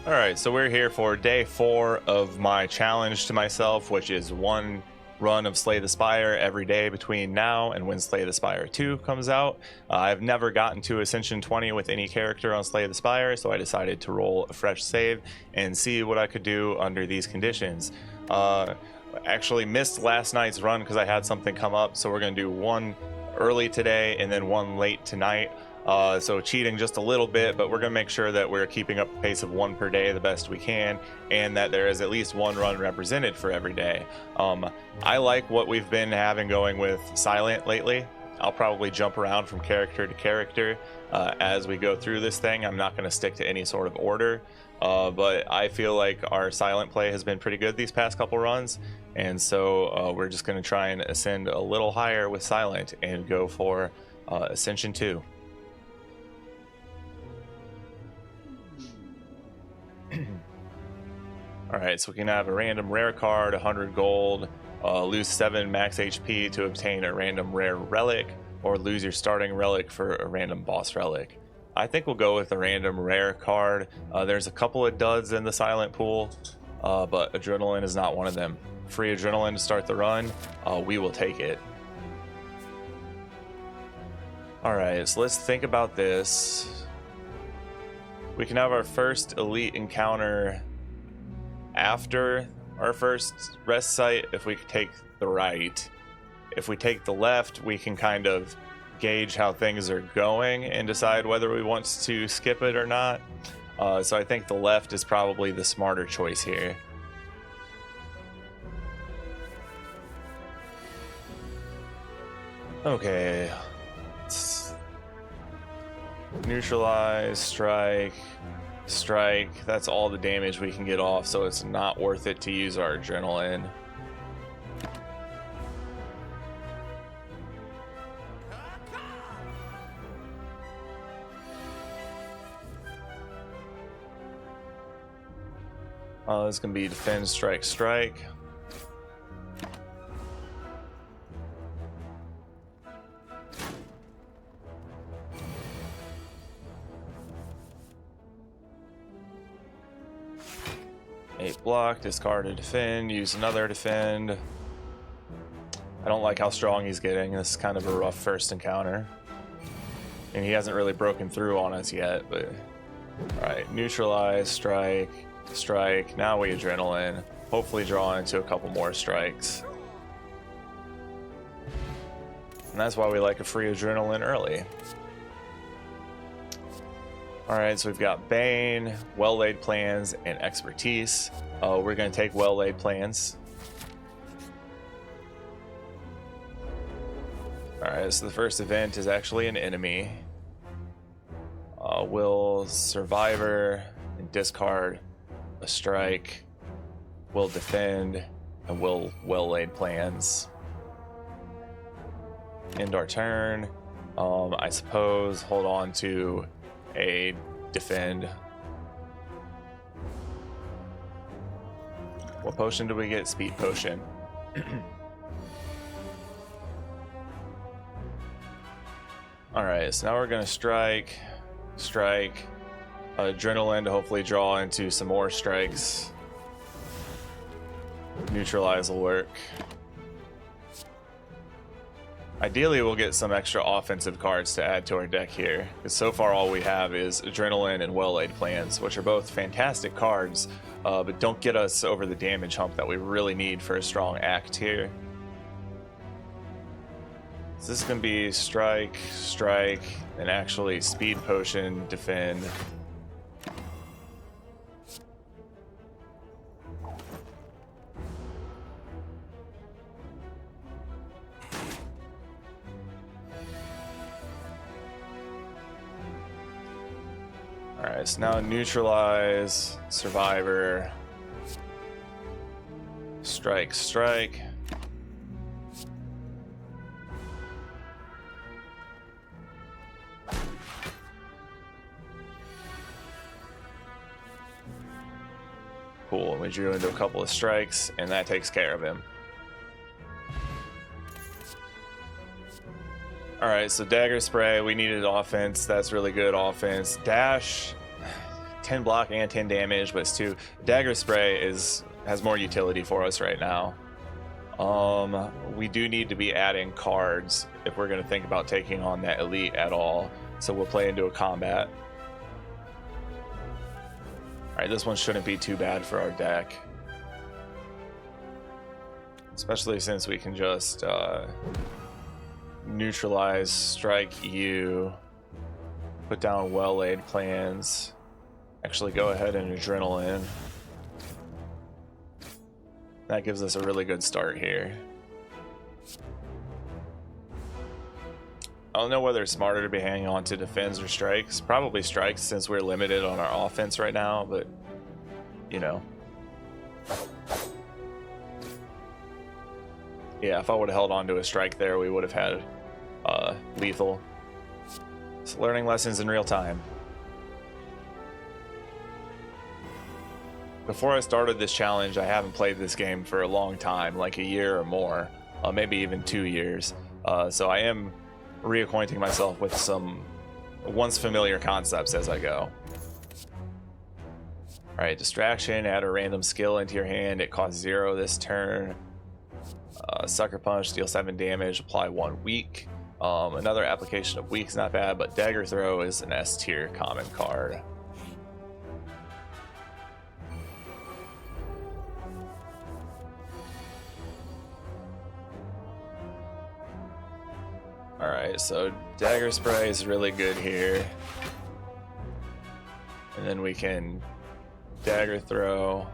All right, so we're here for day 4 of my challenge to myself, which is one run of Slay the Spire every day between now and when Slay the Spire 2 comes out. I've never gotten to Ascension 20 with any character on Slay the Spire, so I decided to roll a fresh save and see what I could do under these conditions. Actually missed last night's run because I had something come up, so we're going to do one early today and then one late tonight. So cheating just a little bit, but we're going to make sure that we're keeping up a pace of 1 per day the best we can, and that there is at least 1 run represented for every day. I like what we've been having going with Silent lately. I'll probably jump around from character to character as we go through this thing. I'm not going to stick to any sort of order, but I feel like our Silent play has been pretty good these past couple runs, and so we're just going to try and ascend a little higher with Silent and go for Ascension 2. Alright, so we can have a random rare card, 100 gold, lose 7 max HP to obtain a random rare relic, or lose your starting relic for a random boss relic. I think we'll go with a random rare card. There's a couple of duds in the Silent pool, but Adrenaline is not one of them. Free Adrenaline to start the run, we will take it. Alright, so let's think about this. We can have our first elite encounter after our first rest site if we take the right. If we take the left, we can kind of gauge how things are going and decide whether we want to skip it or not. So I think the left is probably the smarter choice here. Okay. Let's neutralize, strike. That's all the damage we can get off, so it's not worth it to use our adrenaline. It's gonna be defend, strike. Block, discard a defend, use another defend. I don't like how strong he's getting. This is kind of a rough first encounter. And he hasn't really broken through on us yet, but... Alright, neutralize, strike. Now we adrenaline. Hopefully draw into a couple more strikes. And that's why we like a free adrenaline early. Alright, so we've got Bane, Well-Laid Plans, and Expertise. We're going to take Well-Laid Plans. Alright, so the first event is actually an enemy. Will Survivor and discard a strike. Will defend and will Well-Laid Plans. End our turn. I suppose hold on to a defend. What potion do we get? Speed potion. Alright, so now we're gonna strike. Adrenaline to hopefully draw into some more strikes. Neutralize will work. Ideally, we'll get some extra offensive cards to add to our deck here, because so far all we have is Adrenaline and Well-Laid Plans, which are both fantastic cards, but don't get us over the damage hump that we really need for a strong act here. So this is going to be strike, and actually speed potion, defend. Alright, so now neutralize, survivor, strike. Cool, we drew into a couple of strikes, and that takes care of him. Alright, so Dagger Spray, we needed offense. That's really good offense. Dash 10 block and 10 damage, but it's 2. Dagger Spray has more utility for us right now. We do need to be adding cards if we're going to think about taking on that elite at all. So we'll play into a combat. Alright, this one shouldn't be too bad for our deck. Especially since we can just neutralize, strike you, put down well-laid plans, actually go ahead and adrenaline. That gives us a really good start here. I don't know whether it's smarter to be hanging on to defends or strikes. Probably strikes since we're limited on our offense right now, but you know. Yeah, if I would have held on to a strike there, we would have had lethal. It's learning lessons in real time. Before I started this challenge, I haven't played this game for a long time, like a year or more, maybe even 2 years. So I am reacquainting myself with some once familiar concepts as I go. Alright, distraction, add a random skill into your hand. It costs 0 this turn. Sucker Punch, deal 7 damage, apply 1 weak. Another application of weak's not bad, but Dagger Throw is an S tier common card. Alright, so Dagger Spray is really good here. And then we can Dagger Throw.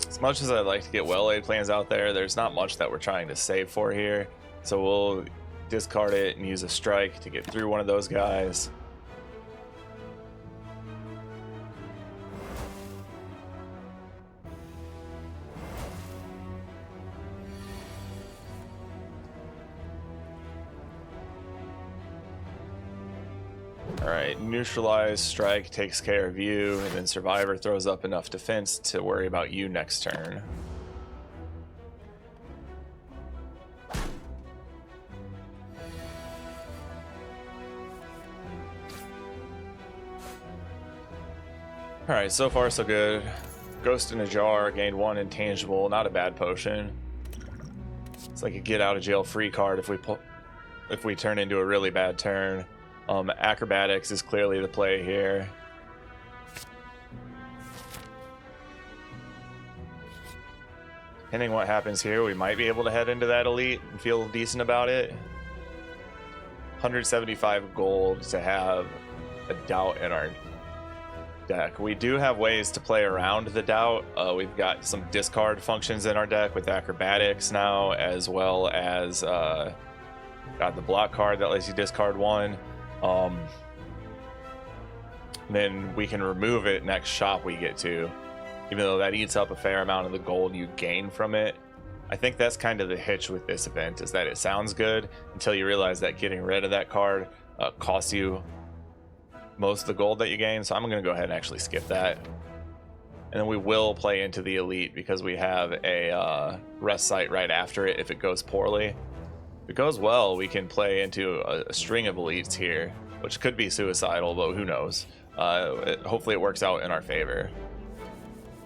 As much as I'd like to get well-laid plans out there, there's not much that we're trying to save for here. So we'll discard it and use a strike to get through one of those guys. Alright, neutralize, strike takes care of you, and then survivor throws up enough defense to worry about you next turn. Alright, so far so good. Ghost in a Jar, gained 1 intangible, not a bad potion. It's like a get out of jail free card if we turn into a really bad turn. Acrobatics is clearly the play here. Depending what happens here, we might be able to head into that elite and feel decent about it. 175 gold to have a doubt in our deck. We do have ways to play around the doubt. We've got some discard functions in our deck with acrobatics now, as well as got the block card that lets you discard 1. Then we can remove it next shop we get to, even though that eats up a fair amount of the gold you gain from it. I think that's kind of the hitch with this event, is that it sounds good until you realize that getting rid of that card costs you most of the gold that you gain. So I'm going to go ahead and actually skip that, and then we will play into the elite because we have a rest site right after it if it goes poorly. If it goes well, we can play into a string of elites here, which could be suicidal, but who knows. Hopefully it works out in our favor.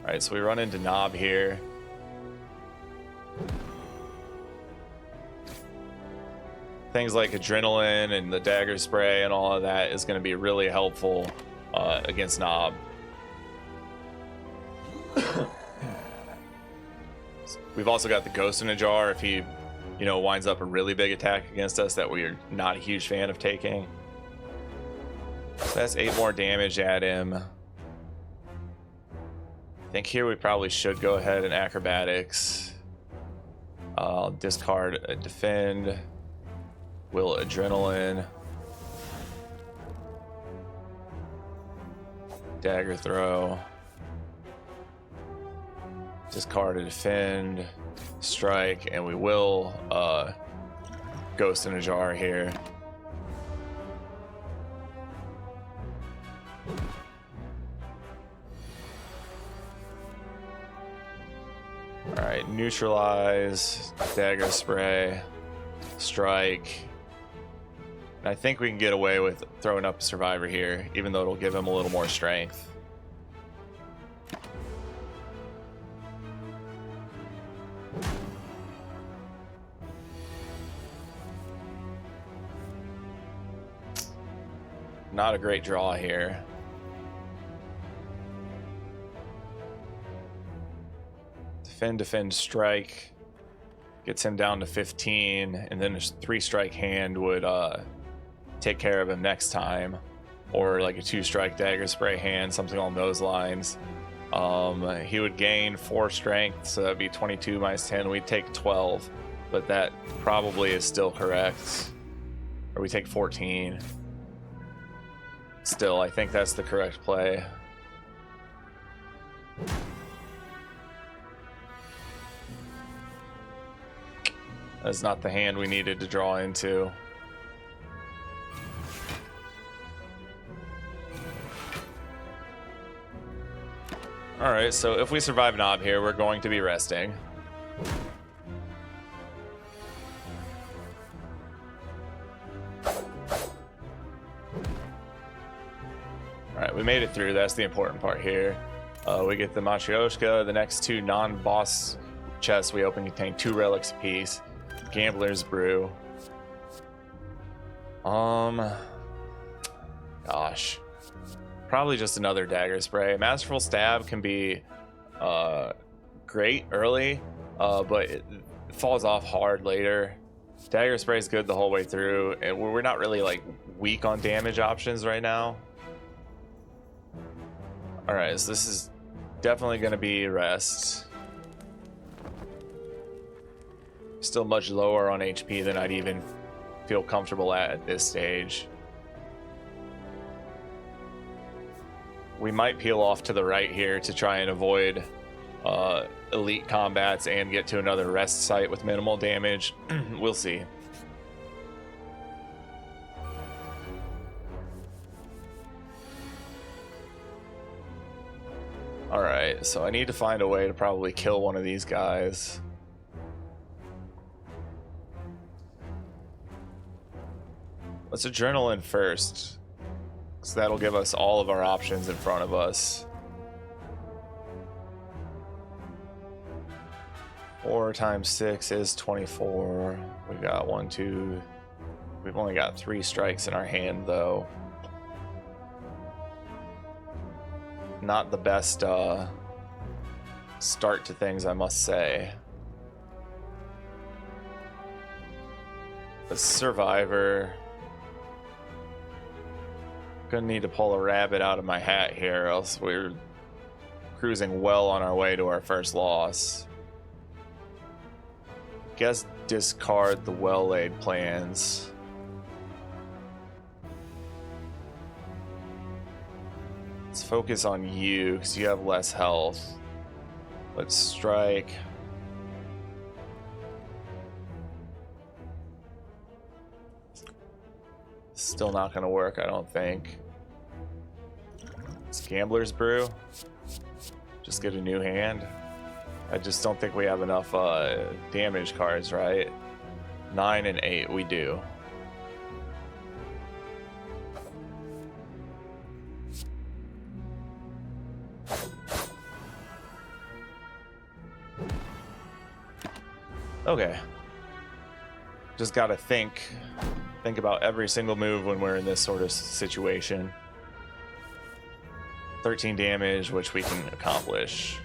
Alright, so we run into Knob here. Things like adrenaline and the Dagger Spray and all of that is going to be really helpful against Knob. We've also got the Ghost in a Jar if he winds up a really big attack against us that we're not a huge fan of taking. So that's 8 more damage at him. I think here we probably should go ahead and acrobatics. I'll discard a defend. Will adrenaline. Dagger throw. Discard a defend. Strike, and we will Ghost in a Jar here. Alright, neutralize, Dagger Spray, strike, And I think we can get away with throwing up a survivor here, even though it'll give him a little more strength. Not a great draw here. Defend, strike. Gets him down to 15, and then a 3-strike hand would take care of him next time. Or like a 2-strike dagger spray hand, something along those lines. He would gain 4 strength, so that'd be 22 minus 10. We'd take 12, but that probably is still correct. Or we take 14. Still, I think that's the correct play. That's not the hand we needed to draw into. Alright, so if we survive Knob here, we're going to be resting. Alright, we made it through. That's the important part here. We get the Matryoshka. The next 2 non-boss chests we open contain 2 relics apiece. Gambler's Brew. Gosh. Probably just another dagger spray. Masterful Stab can be great early, but it falls off hard later. Dagger spray is good the whole way through, and we're not really like weak on damage options right now. All right, so this is definitely going to be rest. Still much lower on HP than I'd even feel comfortable at this stage. We might peel off to the right here to try and avoid elite combats and get to another rest site with minimal damage. We'll see. Alright, so I need to find a way to probably kill one of these guys. Let's adrenaline first, so that'll give us all of our options in front of us. 4 times 6 is 24. We got 1, 2. We've only got 3 strikes in our hand, though. Not the best start to things, I must say. A survivor. Gonna need to pull a rabbit out of my hat here, else we're cruising well on our way to our first loss. Guess discard the well-laid plans. Let's focus on you because you have less health. Let's strike. Still not gonna work, I don't think. It's Gambler's Brew. Just get a new hand. I just don't think we have enough damage cards, right? 9 and 8, we do. Okay. Just gotta think about every single move when we're in this sort of situation. 13 damage, which we can accomplish.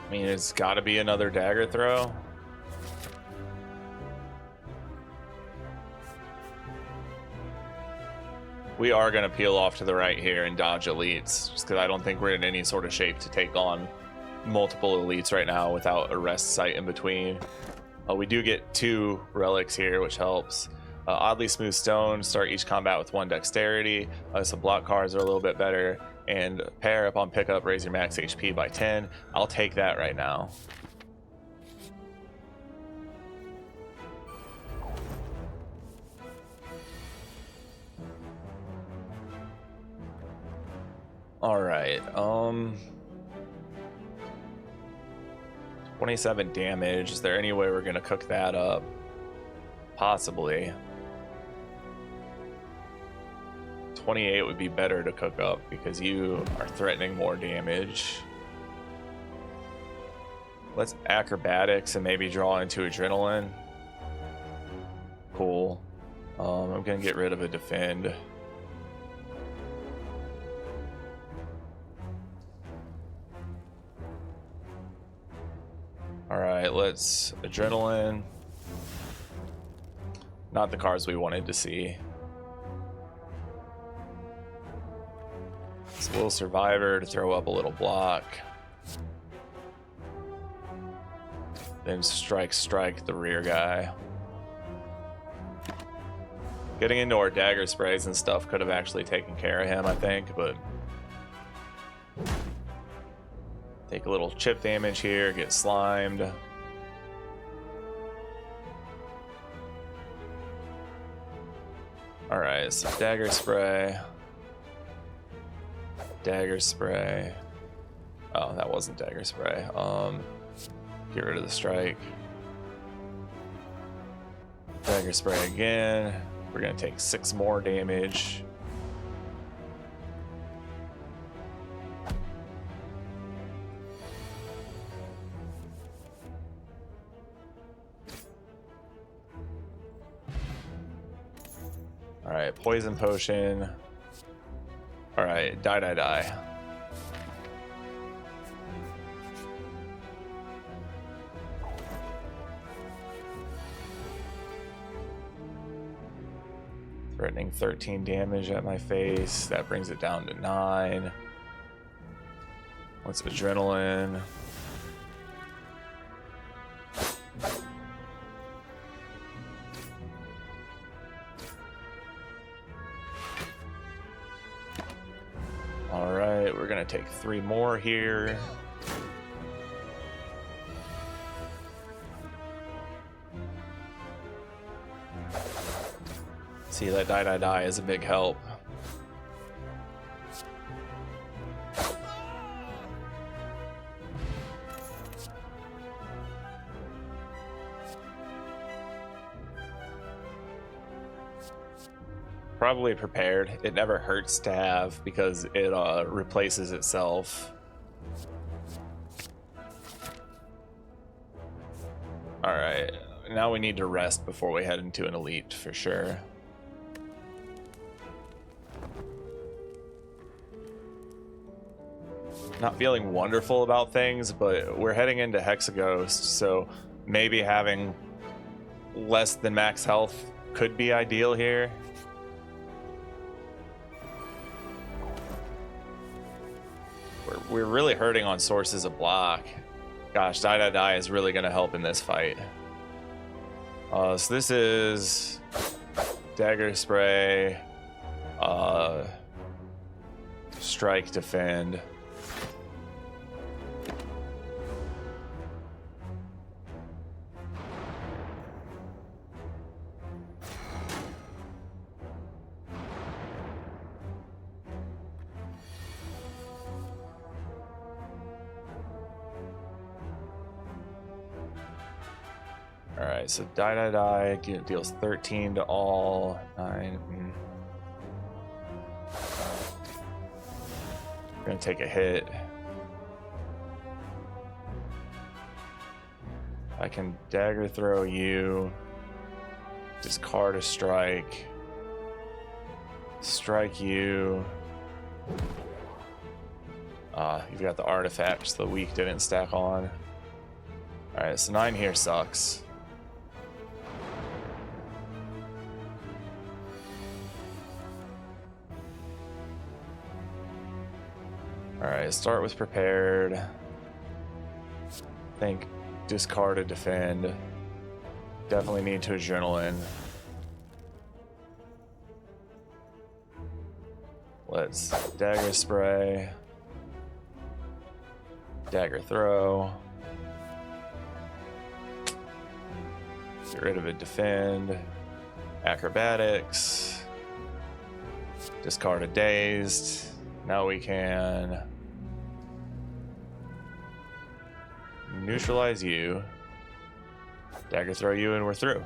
I mean, it's got to be another dagger throw. We are going to peel off to the right here and dodge elites, just because I don't think we're in any sort of shape to take on multiple elites right now without a rest site in between. We do get 2 relics here, which helps. Oddly Smooth Stone, start each combat with 1 dexterity. Some block cards are a little bit better. And pair upon pickup, raise your max HP by 10. I'll take that right now. All right. 27 damage. Is there any way we're gonna cook that up? Possibly. 28 would be better to cook up because you are threatening more damage. Let's acrobatics and maybe draw into adrenaline. Cool. I'm gonna get rid of a defend. All right, let's adrenaline. Not the cards we wanted to see. It's a little survivor to throw up a little block. Then strike the rear guy. Getting into our dagger sprays and stuff could have actually taken care of him, I think, but take a little chip damage here, get slimed. Alright, so dagger spray. Dagger spray. Oh, that wasn't dagger spray. Get rid of the strike. Dagger spray again. We're gonna take 6 more damage. Alright, poison potion. Alright, die. Threatening 13 damage at my face. That brings it down to 9. What's adrenaline? Alright, we're gonna take 3 more here. See, that die is a big help. Probably prepared. It never hurts to have because it replaces itself. Alright, now we need to rest before we head into an elite for sure. Not feeling wonderful about things, but we're heading into Hexaghost, so maybe having less than max health could be ideal here. We're really hurting on sources of block. Gosh, die is really going to help in this fight. So this is dagger spray, strike, defend. Alright, so die deals 13 to all, 9. We're gonna take a hit. I can dagger throw you, discard a strike, strike you. You've got the artifacts the weak didn't stack on. Alright, so 9 here sucks. Alright, start with prepared. Think discard to defend. Definitely need to adrenaline. Let's dagger spray. Dagger throw. Get rid of it, defend. Acrobatics. Discard a dazed. Now we can neutralize you. Dagger throw you, and we're through.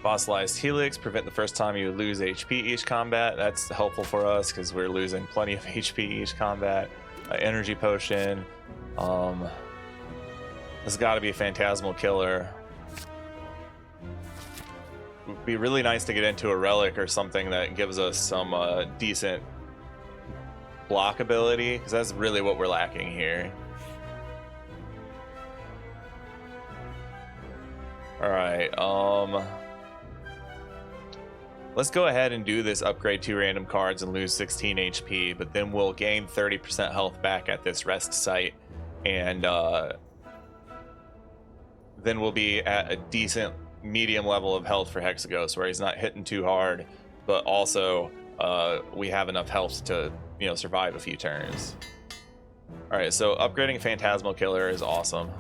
Fossilized Helix, prevent the first time you lose HP each combat. That's helpful for us because we're losing plenty of HP each combat. Energy Potion. This has got to be a Phantasmal Killer. It would be really nice to get into a Relic or something that gives us some decent block ability, because that's really what we're lacking here. Alright, let's go ahead and do this upgrade 2 random cards and lose 16 HP, but then we'll gain 30% health back at this rest site, and then we'll be at a decent medium level of health for Hexaghost, where he's not hitting too hard, but also we have enough health to, you know, survive a few turns. Alright, so upgrading Phantasmal Killer is awesome.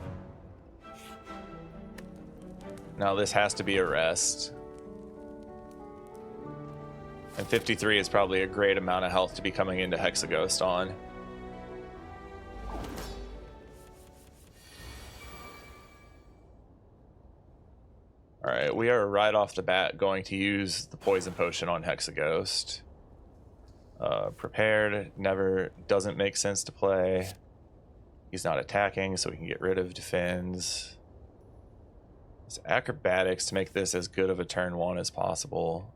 Now this has to be a rest. And 53 is probably a great amount of health to be coming into Hexaghost on. Alright, we are right off the bat going to use the Poison Potion on Hexaghost. Prepared doesn't make sense to play. He's not attacking, so we can get rid of defends. It's Acrobatics to make this as good of a turn 1 as possible.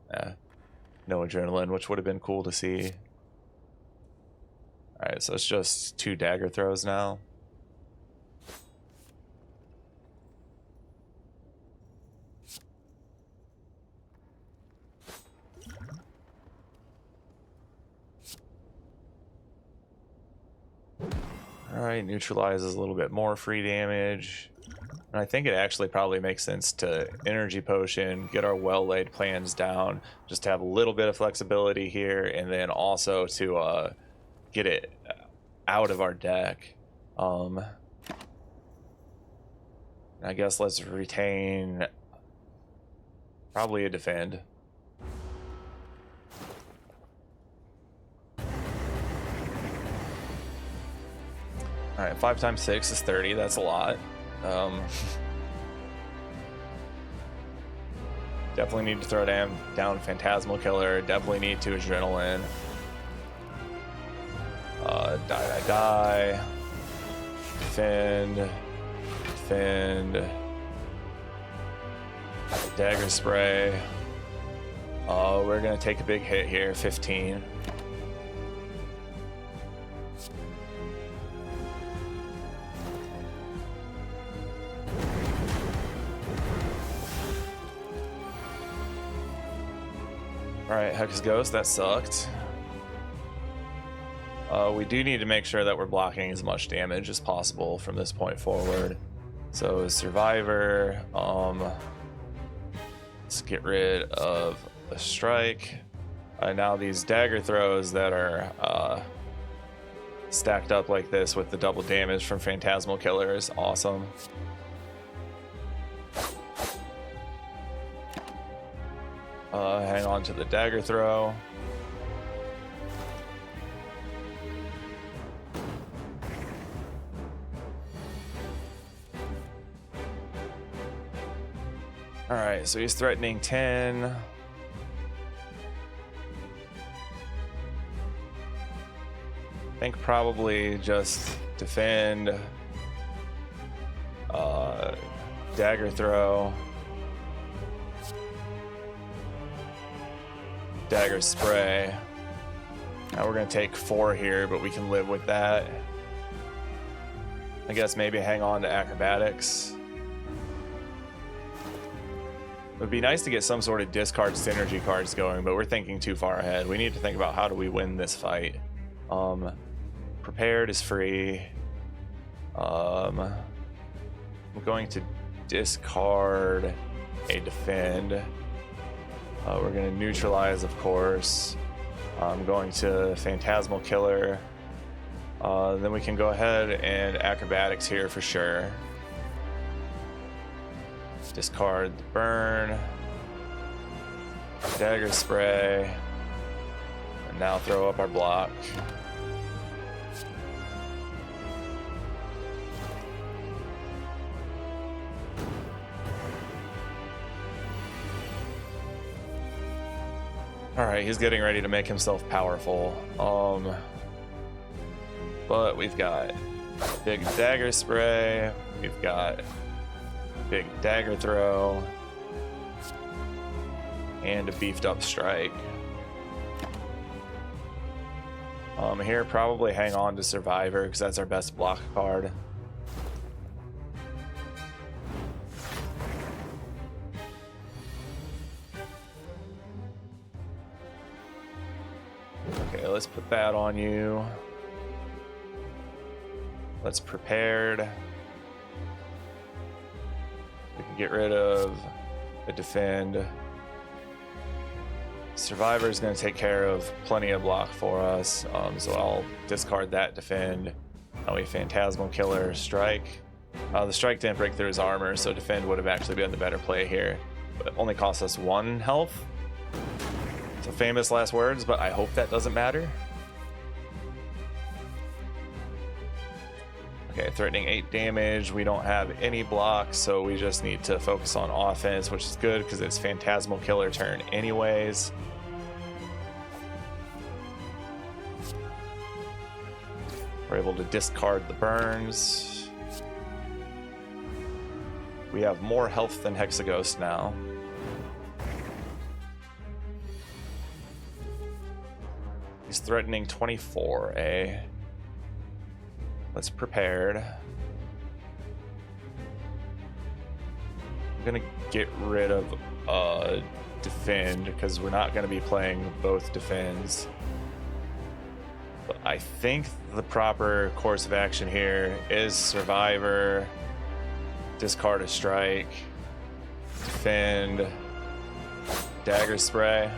No Adrenaline, which would have been cool to see. Alright, so it's just 2 dagger throws now. Alright, neutralizes a little bit more free damage. And I think it actually probably makes sense to Energy Potion, get our well-laid plans down, just to have a little bit of flexibility here, and then also to get it out of our deck. I guess let's retain probably a defend. Alright, 5 times 6 is 30, that's a lot. Definitely need to throw down Phantasmal Killer, definitely need to Adrenaline. Die. Defend. Dagger Spray. We're gonna take a big hit here, 15. Alright, Hexaghost, that sucked. We do need to make sure that we're blocking as much damage as possible from this point forward. So Survivor, let's get rid of a strike. Now these dagger throws that are stacked up like this with the double damage from Phantasmal Killer is awesome. Hang on to the dagger throw. Alright, so he's threatening 10. I think probably just defend. Dagger throw. Dagger Spray. Now we're gonna take 4 here, but we can live with that. I guess maybe hang on to Acrobatics. It would be nice to get some sort of discard synergy cards going, but we're thinking too far ahead. We need to think about how do we win this fight. Prepared is free. I'm going to discard a defend. We're going to neutralize, of course. I'm going to Phantasmal Killer. Then we can go ahead and Acrobatics here for sure. Discard the burn. Dagger Spray. And now throw up our block. All right, he's getting ready to make himself powerful. But we've got big dagger spray. We've got big dagger throw. And a beefed up strike. Here, probably hang on to Survivor because that's our best block card. Okay, let's put that on you. Let's prepared. We can get rid of the defend. Survivor is going to take care of plenty of block for us, so I'll discard that defend. Now we Phantasmal Killer strike. The strike didn't break through his armor, so defend would have actually been the better play here. But it only costs us 1 health. So famous last words, but I hope that doesn't matter. Okay, threatening 8 damage. We don't have any blocks, so we just need to focus on offense, which is good because it's Phantasmal Killer turn anyways. We're able to discard the burns. We have more health than Hexaghost now. He's threatening 24, eh? Let's prepared. I'm gonna get rid of defend because we're not gonna be playing both defends. But I think the proper course of action here is Survivor, discard a strike, defend, dagger spray.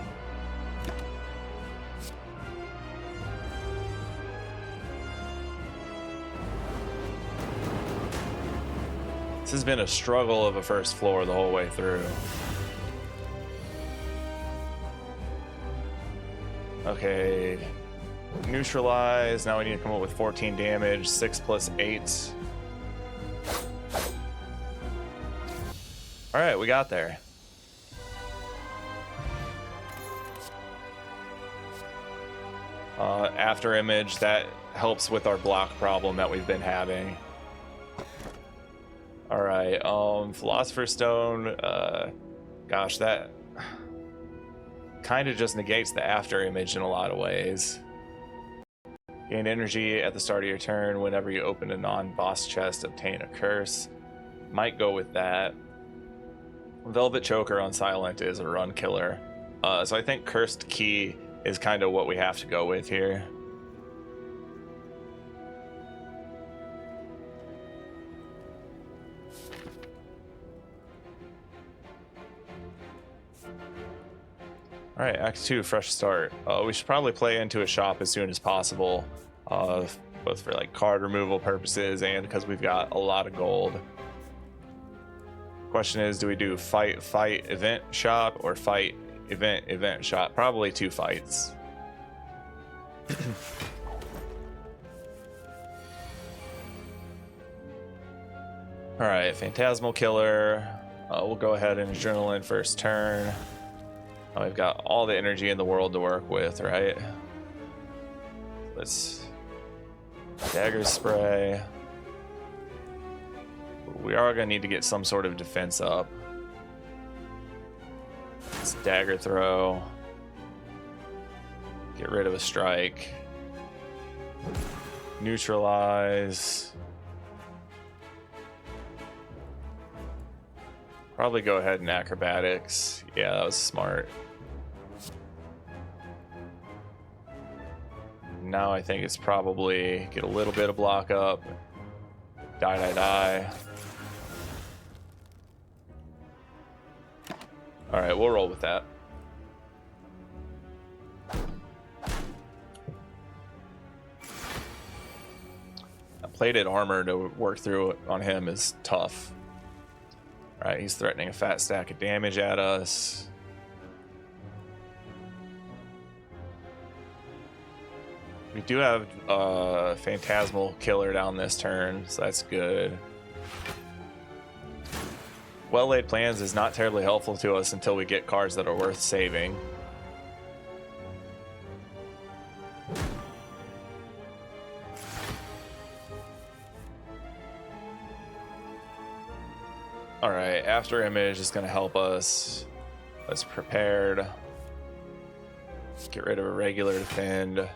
This has been a struggle of a first floor the whole way through. Okay, neutralize. Now we need to come up with 14 damage, 6 plus 8. All right, we got there. After image, that helps with our block problem that we've been having. All right, Philosopher's Stone, gosh, that kind of just negates the after image in a lot of ways. Gain energy at the start of your turn. Whenever you open a non-boss chest, obtain a curse. Might go with that. Velvet Choker on Silent is a run killer. So I think Cursed Key is kind of what we have to go with here. All right, Act 2, fresh start. We should probably play into a shop as soon as possible, both for like card removal purposes and because we've got a lot of gold. Question is, do we do fight, event, shop, or fight, event, shop? Probably 2 fights. All right, Phantasmal Killer. We'll go ahead and Adrenaline first turn. We've got all the energy in the world to work with, right? Let's dagger spray. We are gonna need to get some sort of defense up. Let's dagger throw. Get rid of a strike. Neutralize. Probably go ahead and acrobatics. Yeah, that was smart. Now I think it's probably get a little bit of block up. Die. All right, we'll roll with that. Plated armor to work through on him is tough. All right, he's threatening a fat stack of damage at us. We do have a Phantasmal Killer down this turn, so that's good. Well-laid plans is not terribly helpful to us until we get cards that are worth saving. All right, after image is going to help us. Let's prepared. Get rid of a regular defend.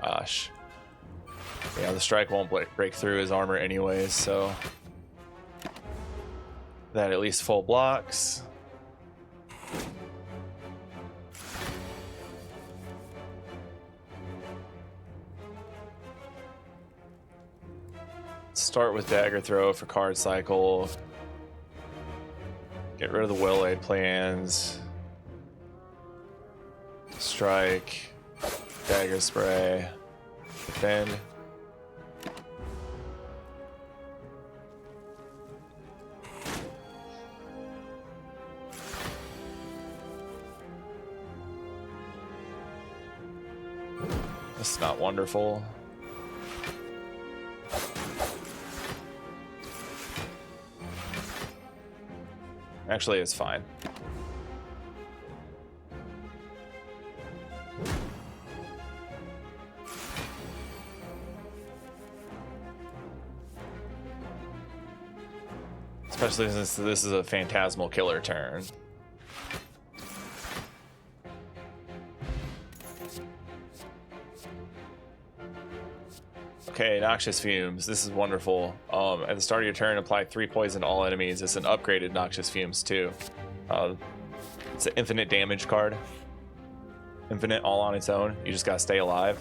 Gosh. Yeah, the strike won't break through his armor anyways, so that at least full blocks. Start with dagger throw for card cycle. Get rid of the will aid plans. Strike. Dagger spray. Defend. That's not wonderful. Actually, it's fine. Especially since this is a phantasmal killer turn. Okay, Noxious Fumes. This is wonderful. At the start of your turn, apply 3 poison to all enemies. It's an upgraded Noxious Fumes too. It's an infinite damage card. Infinite all on its own. You just gotta stay alive.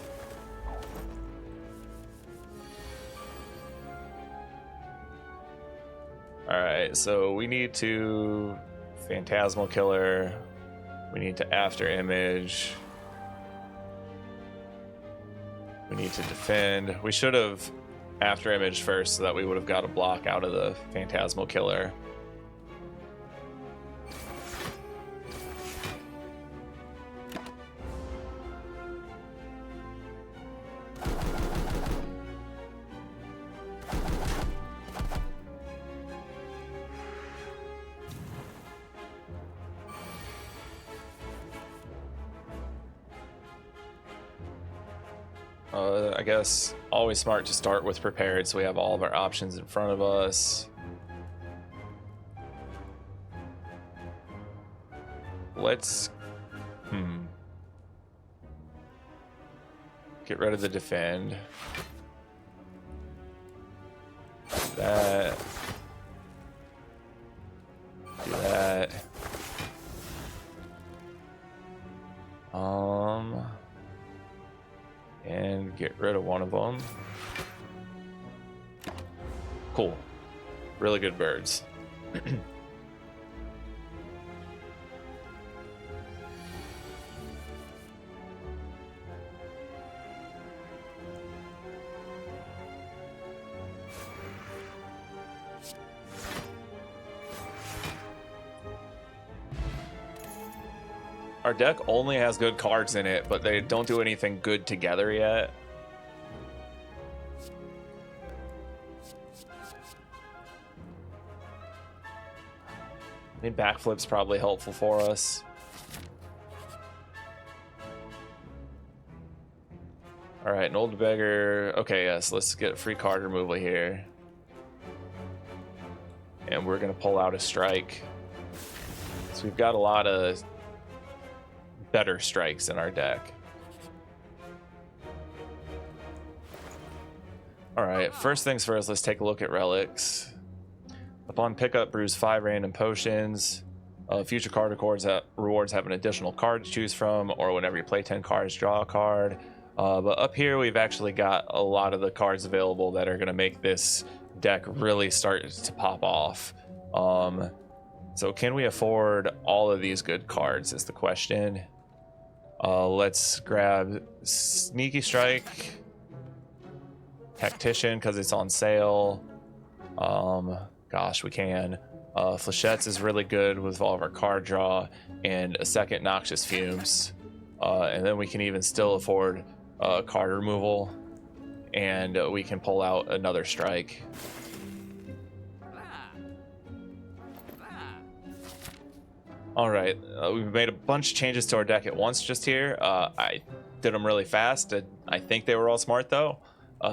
Alright, so we need to Phantasmal Killer. We need to After Image. We need to defend. We should have After Image first so that we would have got a block out of the Phantasmal Killer. I guess always smart to start with prepared so we have all of our options in front of us. Let's get rid of the defend. Do that. Do that. And get rid of one of them. Cool. Really good birds. Our deck only has good cards in it, but they don't do anything good together yet. I mean, backflip's probably helpful for us. All right, an old beggar. Okay, yes, let's get free card removal here. And we're gonna pull out a strike. So we've got a lot of better strikes in our deck. All right, first things first, let's take a look at relics. Upon pickup, brews 5 random potions. Future card rewards have an additional card to choose from, or whenever you play 10 cards, draw a card. But up here, we've actually got a lot of the cards available that are going to make this deck really start to pop off. So can we afford all of these good cards is the question. Let's grab Sneaky Strike, Tactician because it's on sale. Gosh, we can. Flechettes is really good with all of our card draw and a second Noxious Fumes. And then we can even still afford card removal, and we can pull out another strike. All right, we've made a bunch of changes to our deck at once just here. I did them really fast. I think they were all smart though.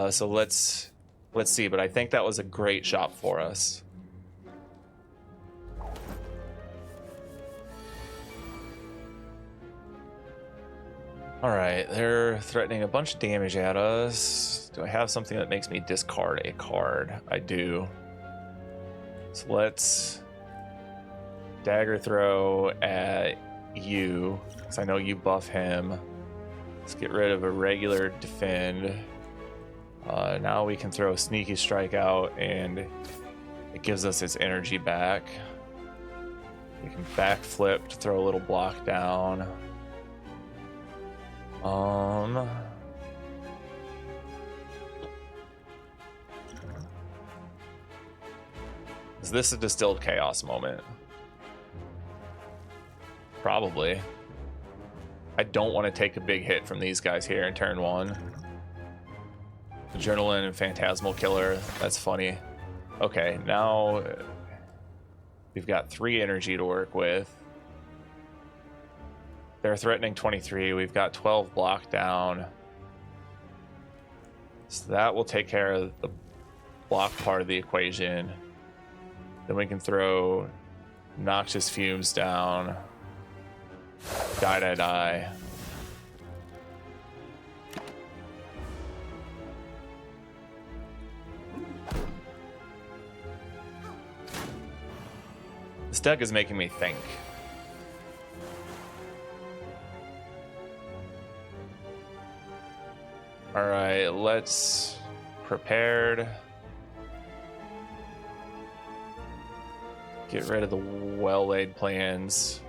So let's Let's see, but I think that was a great shot for us. Alright, they're threatening a bunch of damage at us. Do I have something that makes me discard a card? I do. So let's dagger throw at you, because I know you buff him. Let's get rid of a regular defend. Now we can throw a sneaky strike out, and it gives us its energy back. We can backflip to throw a little block down. Is this a distilled chaos moment? Probably. I don't want to take a big hit from these guys here in turn one. Adrenaline and Phantasmal Killer. That's funny. Okay, now we've got 3 energy to work with. They're threatening 23. We've got 12 blocked down. So that will take care of the block part of the equation. Then we can throw Noxious Fumes down. Die. This deck is making me think. All right, let's prepared. Get rid of the well-laid plans.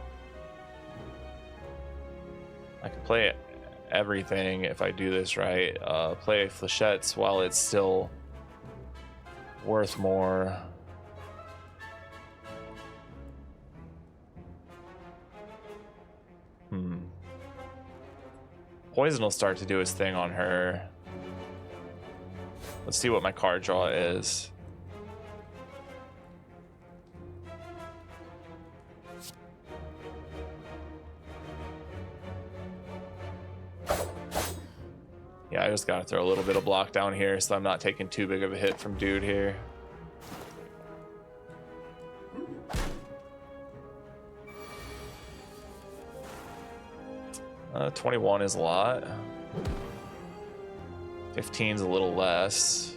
I can play everything if I do this right. Play flechettes while it's still worth more. Poison will start to do his thing on her. Let's see what my card draw is. Yeah, I just gotta throw a little bit of block down here so I'm not taking too big of a hit from dude here. 21 is a lot. 15's a little less.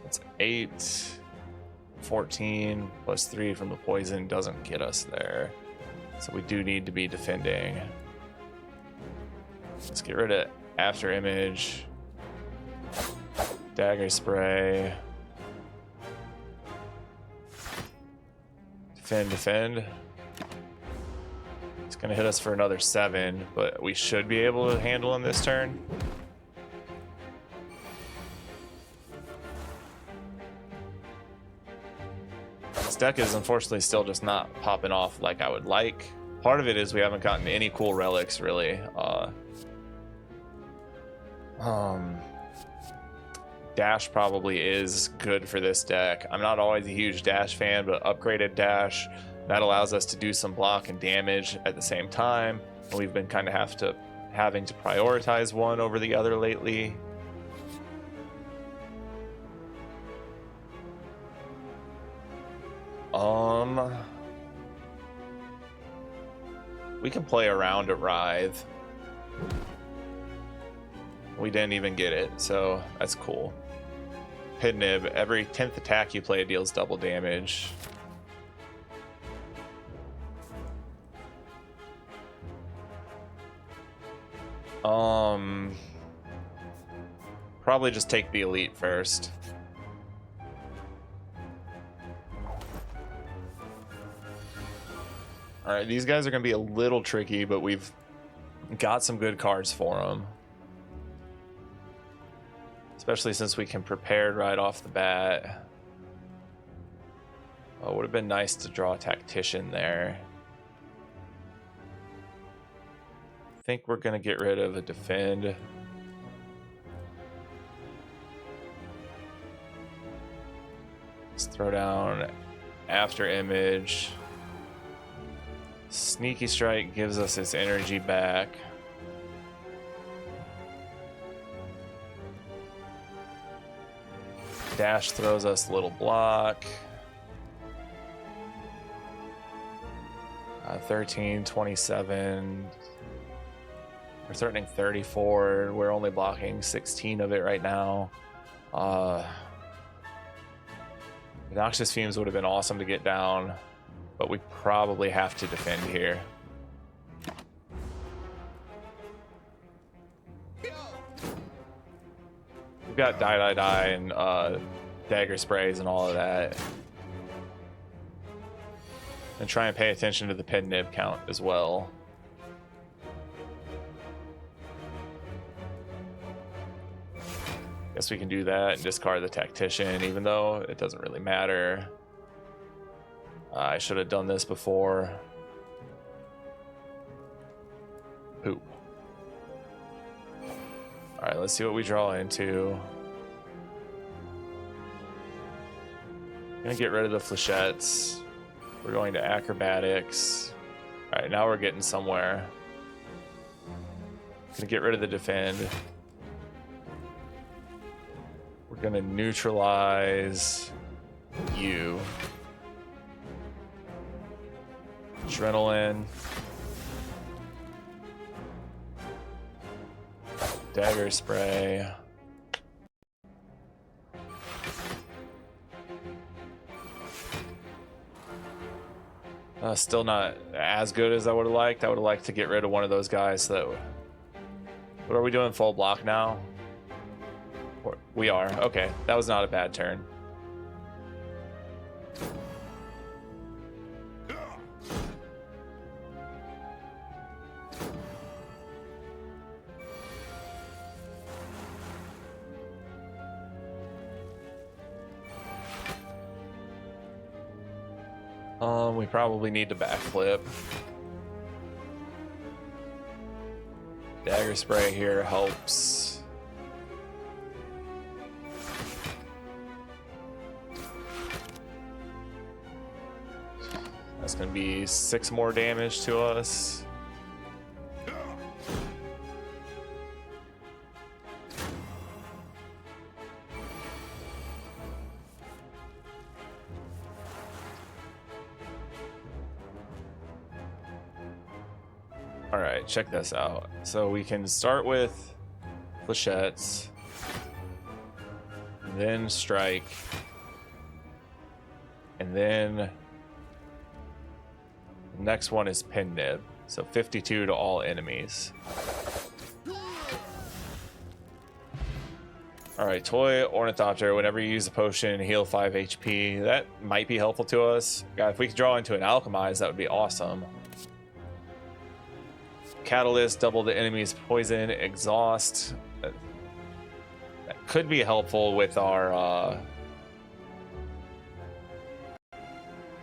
That's 8. 14 plus 3 from the poison doesn't get us there. So we do need to be defending. Let's get rid of After Image. Dagger Spray. Defend. It's gonna hit us for another 7, but we should be able to handle him this turn. This deck is unfortunately still just not popping off like I would like. Part of it is we haven't gotten any cool relics really. Dash probably is good for this deck. I'm not always a huge Dash fan, but upgraded Dash, that allows us to do some block and damage at the same time. And we've been kind of having to prioritize one over the other lately. We can play around a Writhe. We didn't even get it, so that's cool. Pit Nib, every 10th attack you play deals double damage. Probably just take the elite first. All right, these guys are going to be a little tricky, but we've got some good cards for them. Especially since we can prepare right off the bat. Oh, would have been nice to draw a Tactician there. I think we're going to get rid of a Defend. Let's throw down After Image. Sneaky Strike gives us his energy back. Dash throws us Little Block. 13, 27. We're threatening 34. We're only blocking 16 of it right now. Noxious Fumes would have been awesome to get down, but we probably have to defend here. We've got Die and dagger sprays and all of that. And try and pay attention to the pin nib count as well. Guess we can do that and discard the Tactician, even though it doesn't really matter. I should have done this before. Poop. Alright, let's see what we draw into. Gonna get rid of the flechettes. We're going to acrobatics. Alright, now we're getting somewhere. Gonna get rid of the defend. We're gonna neutralize you. Adrenaline. Dagger spray. Still not as good as I would have liked. I would have liked to get rid of one of those guys. So what are we doing? Full block now? We are. Okay, that was not a bad turn. We probably need to backflip. Dagger spray here helps. That's gonna be 6 more damage to us. All right, check this out. So we can start with flechettes, then strike, and then the next one is pin nib. So 52 to all enemies. All right, toy ornithopter. Whenever you use a potion, heal 5 HP. That might be helpful to us. God, if we could draw into an alchemize, that would be awesome. Catalyst, double the enemy's poison, exhaust. That could be helpful with our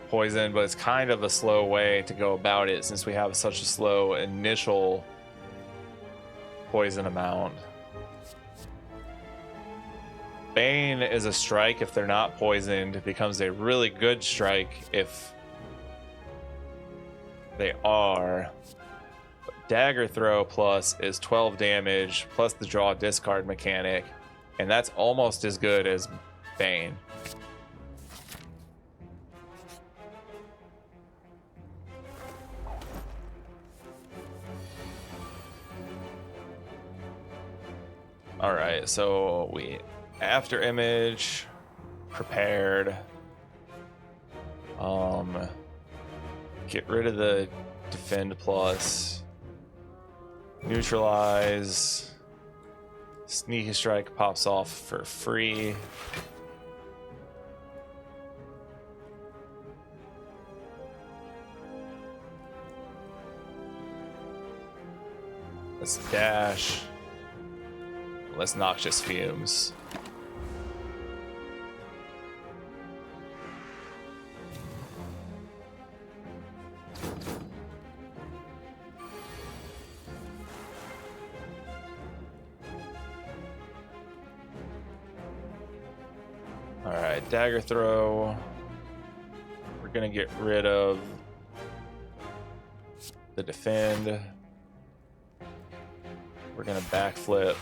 poison, but it's kind of a slow way to go about it since we have such a slow initial poison amount. Bane is a strike if they're not poisoned. It becomes a really good strike if they are. Dagger throw plus is 12 damage plus the draw discard mechanic, and that's almost as good as Bane. All right, so we after image prepared. Get rid of the defend plus. Neutralize. Sneaky strike pops off for free. Let's dash. Let's noxious fumes. Alright, dagger throw. We're gonna get rid of the defend. We're gonna backflip.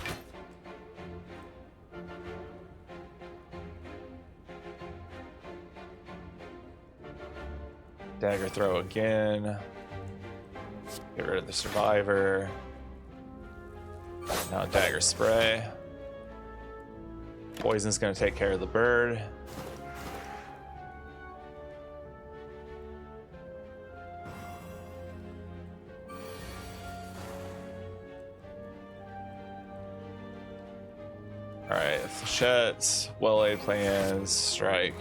Dagger throw again. Get rid of the survivor. Now dagger spray. Poison's gonna take care of the bird. Alright, flechettes, well-laid plans, strike.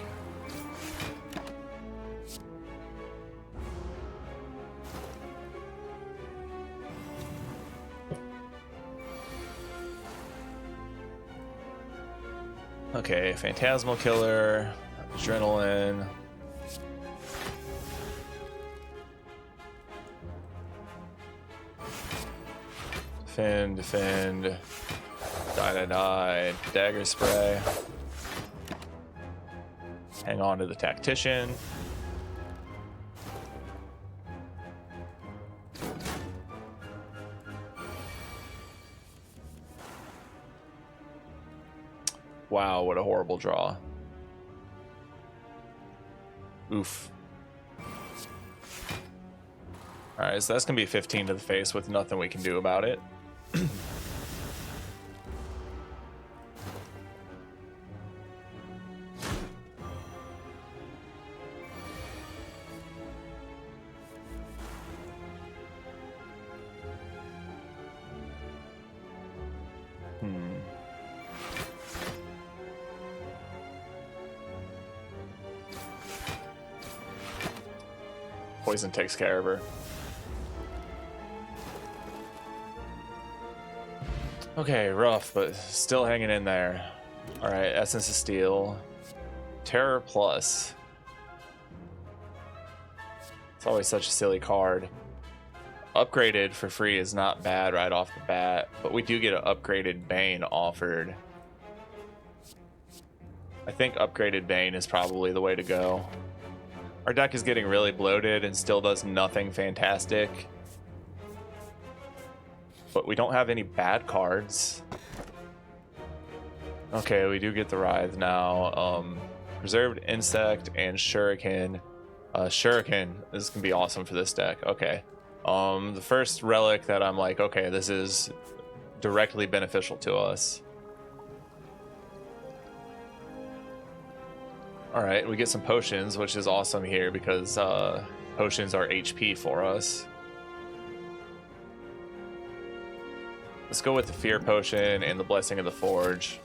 Okay, Phantasmal Killer, Adrenaline. Defend. Die. Dagger spray. Hang on to the Tactician. Wow, what a horrible draw. Oof. Alright, so that's gonna be 15 to the face with nothing we can do about it. Poison takes care of her. Okay, rough, but still hanging in there. Alright, Essence of Steel. Terror Plus. It's always such a silly card. Upgraded for free is not bad right off the bat, but we do get an upgraded Bane offered. I think upgraded Bane is probably the way to go. Our deck is getting really bloated and still does nothing fantastic. But we don't have any bad cards. Okay, we do get the Writhe now. Preserved Insect and Shuriken. Shuriken, this is gonna be awesome for this deck. Okay. The first relic that I'm like, okay, this is directly beneficial to us. Alright, we get some potions, which is awesome here because potions are HP for us. Let's go with the Fear Potion and the Blessing of the Forge.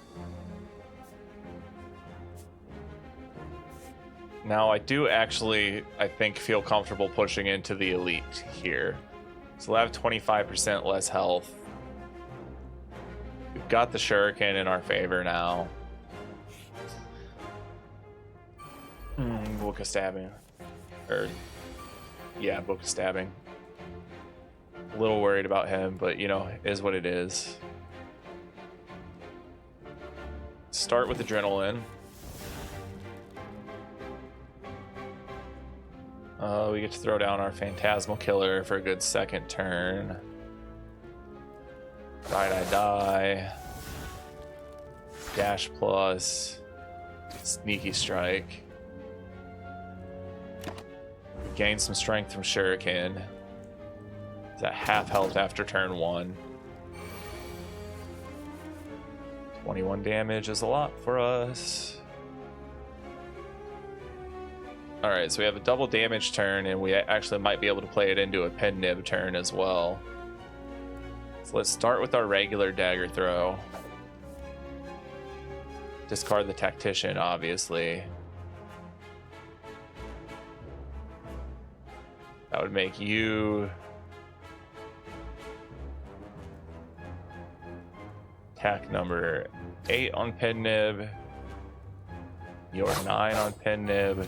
Now, I do actually, I think, feel comfortable pushing into the Elite here. So we'll have 25% less health. We've got the Shuriken in our favor now. Book of Stabbing. Book of Stabbing. A little worried about him, but you know, is what it is. Start with Adrenaline. We get to throw down our Phantasmal Killer for a good second turn. Die. Dash plus. Sneaky Strike. Gain some strength from Shuriken. It's at half health after turn 1. 21 damage is a lot for us. Alright, so we have a double damage turn, and we actually might be able to play it into a pen nib turn as well. So let's start with our regular dagger throw. Discard the Tactician, obviously. That would make you attack number 8 on pen nib. You're 9 on pen nib.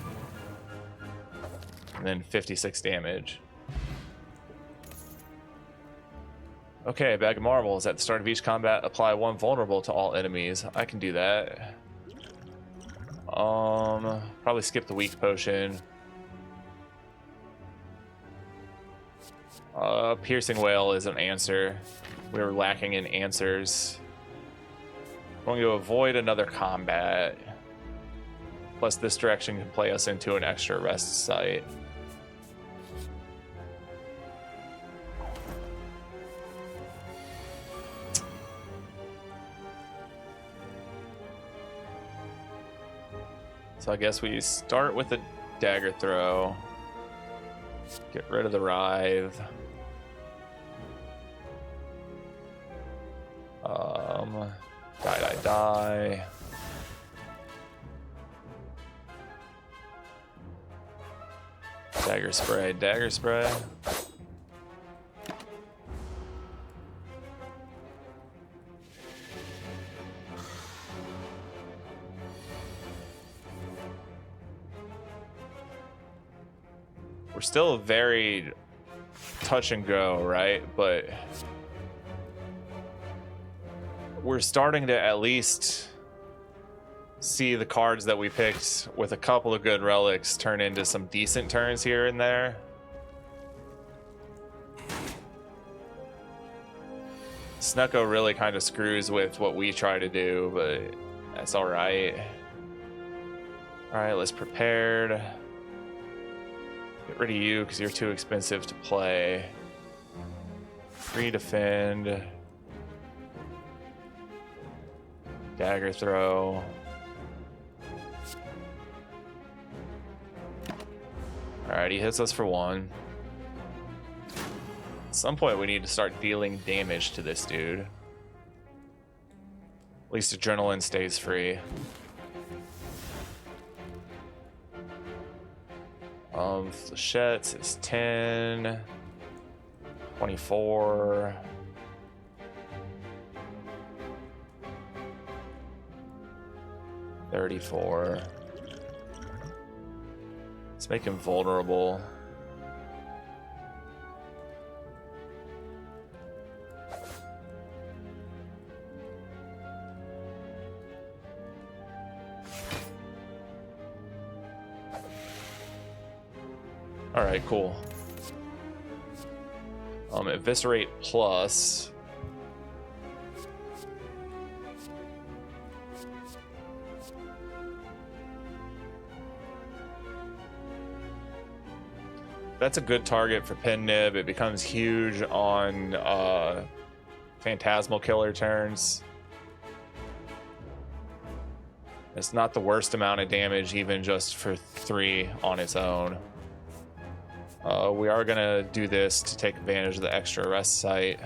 And then 56 damage. Okay, Bag of Marbles. At the start of each combat, apply 1 vulnerable to all enemies. I can do that. Probably skip the weak potion. Piercing Wail is an answer. We were lacking in answers. Going to avoid another combat. Plus, this direction can play us into an extra rest site. So I guess we start with a dagger throw. Get rid of the writhe. Die. Dagger spray. We're still very touch and go, right? But we're starting to at least see the cards that we picked with a couple of good relics turn into some decent turns here and there. Snucko really kind of screws with what we try to do, but that's all right. All right, let's prepare. Get rid of you because you're too expensive to play. Free defend. Dagger throw. Alright, he hits us for 1. At some point we need to start dealing damage to this dude. At least adrenaline stays free. Flechettes is 10. 24. 34. Let's make him vulnerable. All right, cool. Eviscerate plus. That's a good target for Pin Nib. It becomes huge on Phantasmal Killer turns. It's not the worst amount of damage, even just for 3 on its own. We are gonna do this to take advantage of the extra rest site.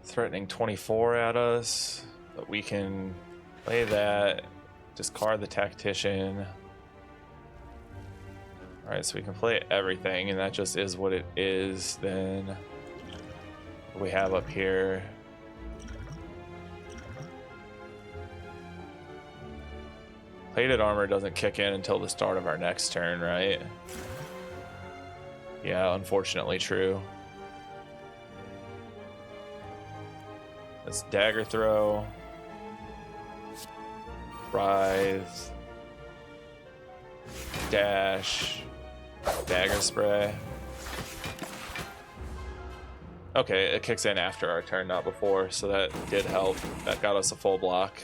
Threatening 24 at us, but we can play that, discard the Tactician. Alright, so we can play everything, and that just is what it is. Then what do we have up here? Plated armor doesn't kick in until the start of our next turn, right? Yeah, unfortunately true. Let's dagger throw. Writhe. Dash. Dagger spray. Okay, it kicks in after our turn, not before, so that did help. That got us a full block.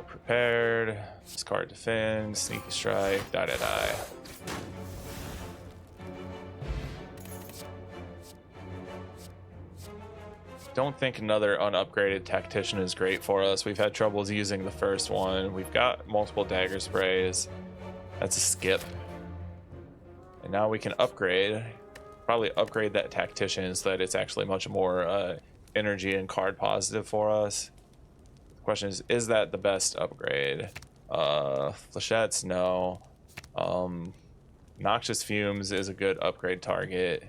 Prepared. Discard defend. Sneaky strike. Die. Don't think another unupgraded Tactician is great for us. We've had troubles using the first one. We've got multiple dagger sprays. That's a skip. And now we can upgrade. Probably upgrade that Tactician so that it's actually much more energy and card positive for us. The question is that the best upgrade? Flechettes, no. Noxious Fumes is a good upgrade target.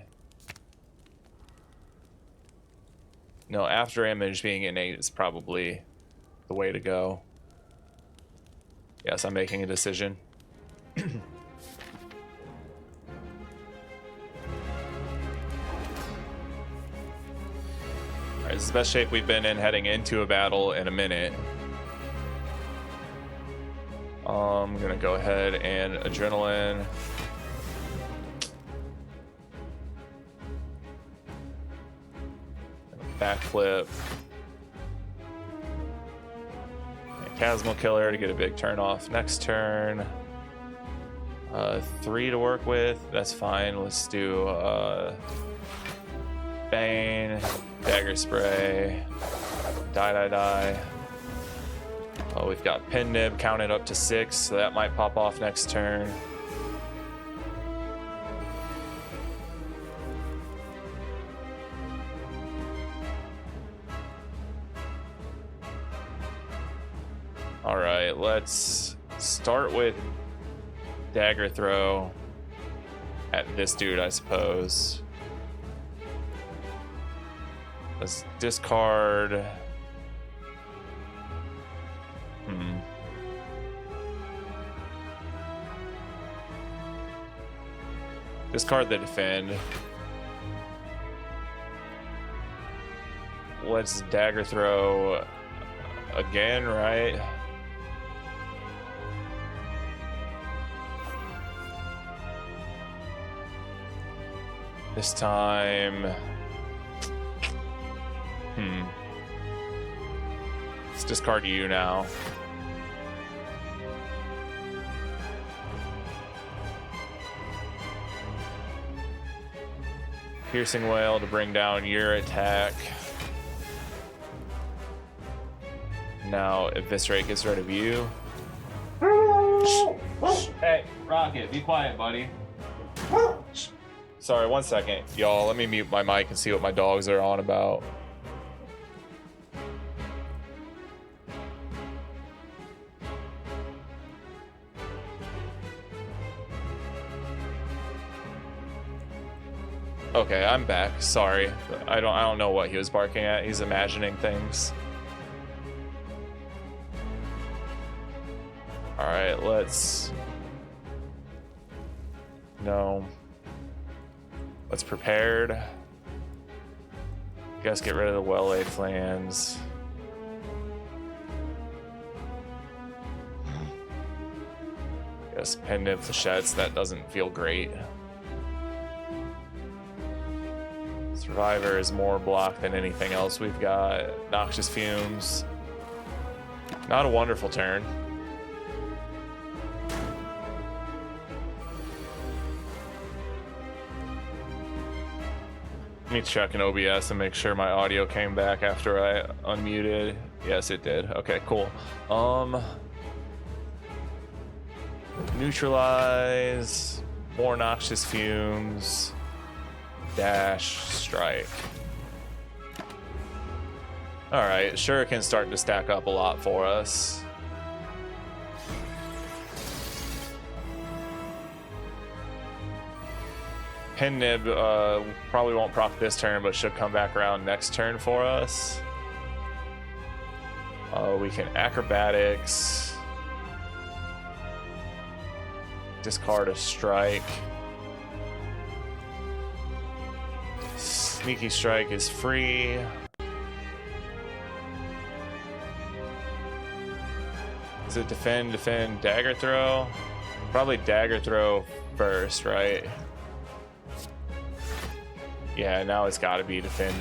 No, after image being innate is probably the way to go. Yes, I'm making a decision. Alright, this is the best shape we've been in heading into a battle in a minute. I'm gonna go ahead and adrenaline. Backflip. Chasmal Killer to get a big turn off next turn. 3 to work with. That's fine. Let's do Bane, Dagger Spray, Die. Oh, we've got Pin Nib counted up to 6, so that might pop off next turn. All right, let's start with Dagger Throw at this dude, I suppose. Let's discard. Discard the defend. Let's Dagger Throw again, right? This time, let's discard you now. Piercing Wail to bring down your attack. Now Eviscerate gets rid of you. Hey, Rocket, be quiet, buddy. Sorry, 1 second. Y'all, let me mute my mic and see what my dogs are on about. Okay, I'm back. Sorry. I don't know what he was barking at. He's imagining things. All right, let's prepared. Guess get rid of the well-laid plans. Guess pendant flechettes. That doesn't feel great. Survivor is more blocked than anything else we've got. Noxious Fumes. Not a wonderful turn. Let me check in OBS and make sure my audio came back after I unmuted. Yes, it did. Okay, cool. Neutralize, more Noxious Fumes, dash, strike. All right, Shuriken's starting to stack up a lot for us. Pin Nib probably won't proc this turn, but should come back around next turn for us. We can Acrobatics. Discard a strike. Sneaky Strike is free. Is it defend, dagger throw? Probably dagger throw first, right? Yeah, now it's got to be defend.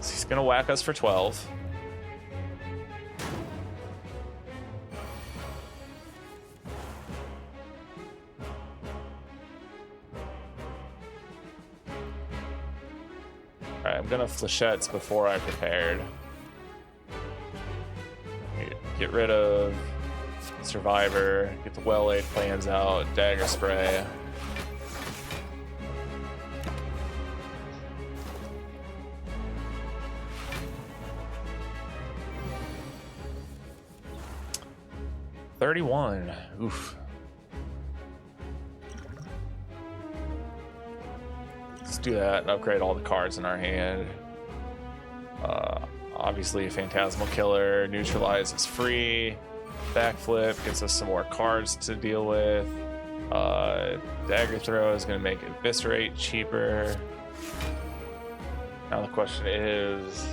So he's gonna whack us for 12. All right, I'm gonna flechettes before I prepared. Get rid of Survivor, get the well-laid plans out, dagger spray. $31. Oof. Let's do that and upgrade all the cards in our hand. Obviously, a Phantasmal Killer. Neutralize is free. Backflip gets us some more cards to deal with. Dagger Throw is going to make Eviscerate cheaper. Now the question is,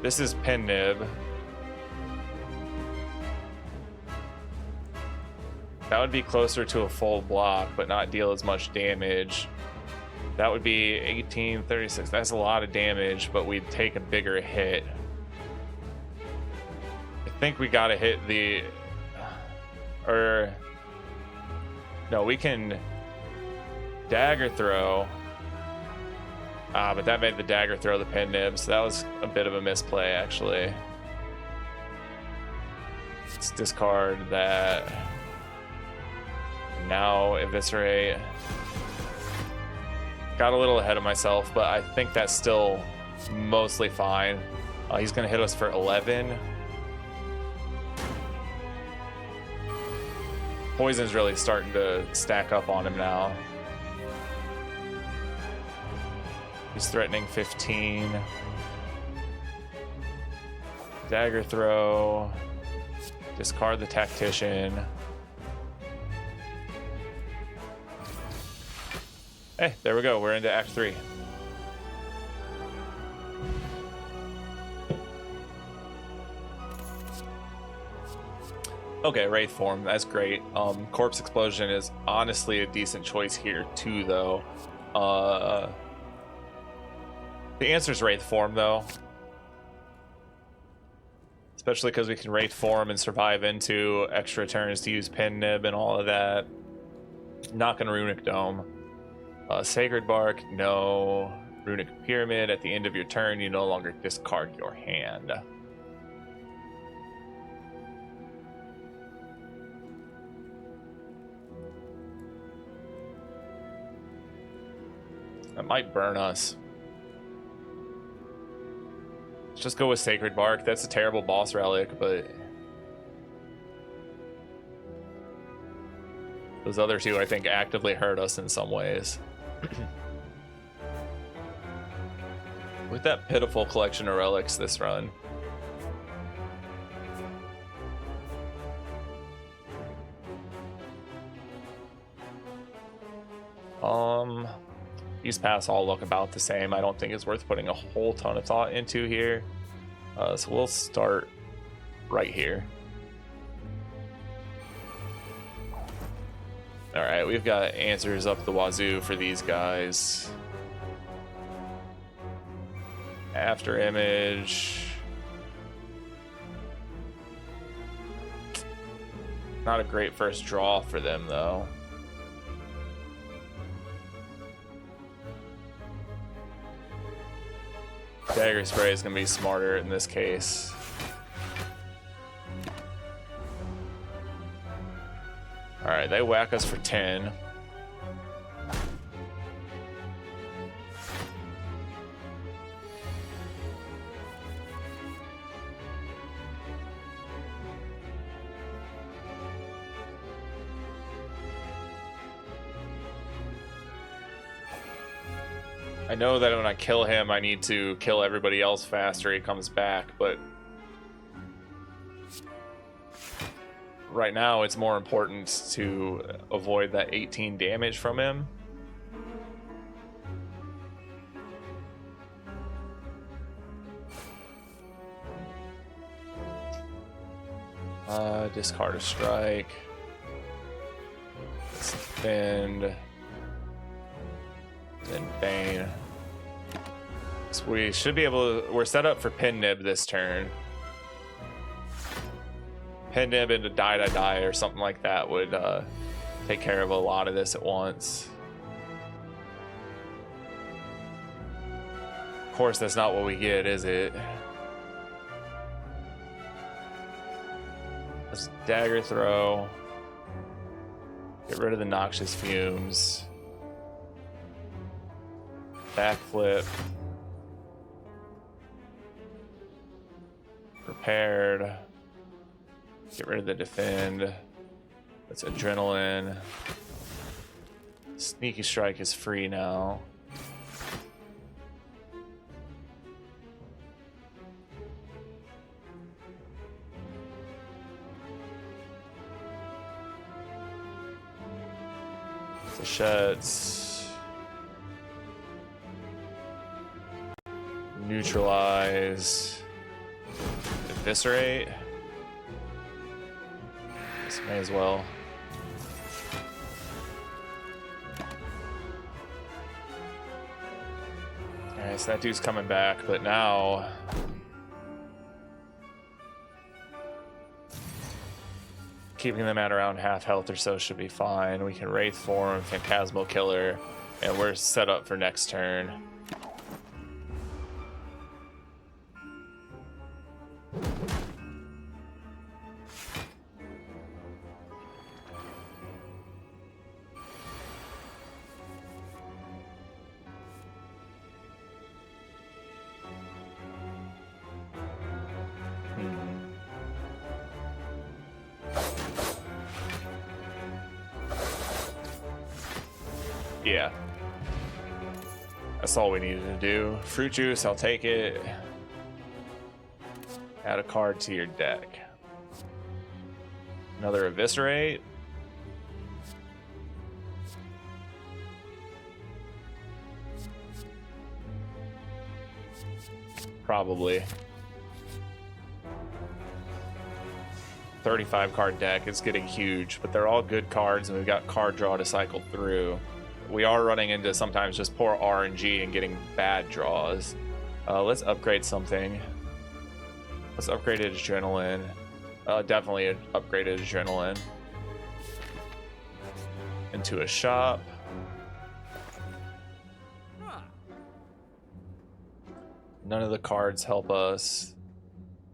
this is pin nib. That would be closer to a full block, but not deal as much damage. That would be 18, 36. That's a lot of damage, but we'd take a bigger hit. I think we gotta hit the... Or... No, we can dagger throw. But that made the dagger throw the pin nib, so that was a bit of a misplay, actually. Let's discard that. Now eviscerate. Got a little ahead of myself, but I think that's still mostly fine. He's gonna hit us for 11. Poison's really starting to stack up on him now. He's threatening 15. Dagger throw. Discard the tactician. Hey, there we go. We're into Act 3. Okay, Wraith form. That's great. Corpse Explosion is honestly a decent choice here, too, though. The answer is Wraith form, though. Especially because we can Wraith form and survive into extra turns to use Pin Nib and all of that. Not gonna Runic Dome. Sacred Bark, no. Runic Pyramid, at the end of your turn, you no longer discard your hand. That might burn us. Let's just go with Sacred Bark. That's a terrible boss relic, but... those other two, I think, actively hurt us in some ways. With that pitiful collection of relics this run. These paths all look about the same. I don't think it's worth putting a whole ton of thought into here. So we'll start right here. All right, we've got answers up the wazoo for these guys. After image. Not a great first draw for them, though. Dagger Spray is going to be smarter in this case. Alright, they whack us for 10. I know that when I kill him, I need to kill everybody else fast or he comes back, but right now it's more important to avoid that 18 damage from him. Discard a strike. Let's defend. Then Bane. So we should be able to... we're set up for Pin Nib this turn. Pin Nib into die or something like that would take care of a lot of this at once. Of course, that's not what we get, is it? Let's dagger throw. Get rid of the noxious fumes. Backflip. Prepared. Get rid of the defend. That's adrenaline. Sneaky strike is free now. Flechets. Neutralize. Eviscerate. This may as well. Alright, so that dude's coming back, but now keeping them at around half health or so should be fine. We can Wraith Form, Phantasmal Killer, and we're set up for next turn. Yeah. That's all we needed to do. Fruit juice, I'll take it. Add a card to your deck. Another Eviscerate. Probably. 35 card deck is getting huge, but they're all good cards and we've got card draw to cycle through. We are running into sometimes just poor RNG and getting bad draws. Let's upgrade something. Let's upgrade Adrenaline. Definitely an upgraded Adrenaline. Into a shop. None of the cards help us.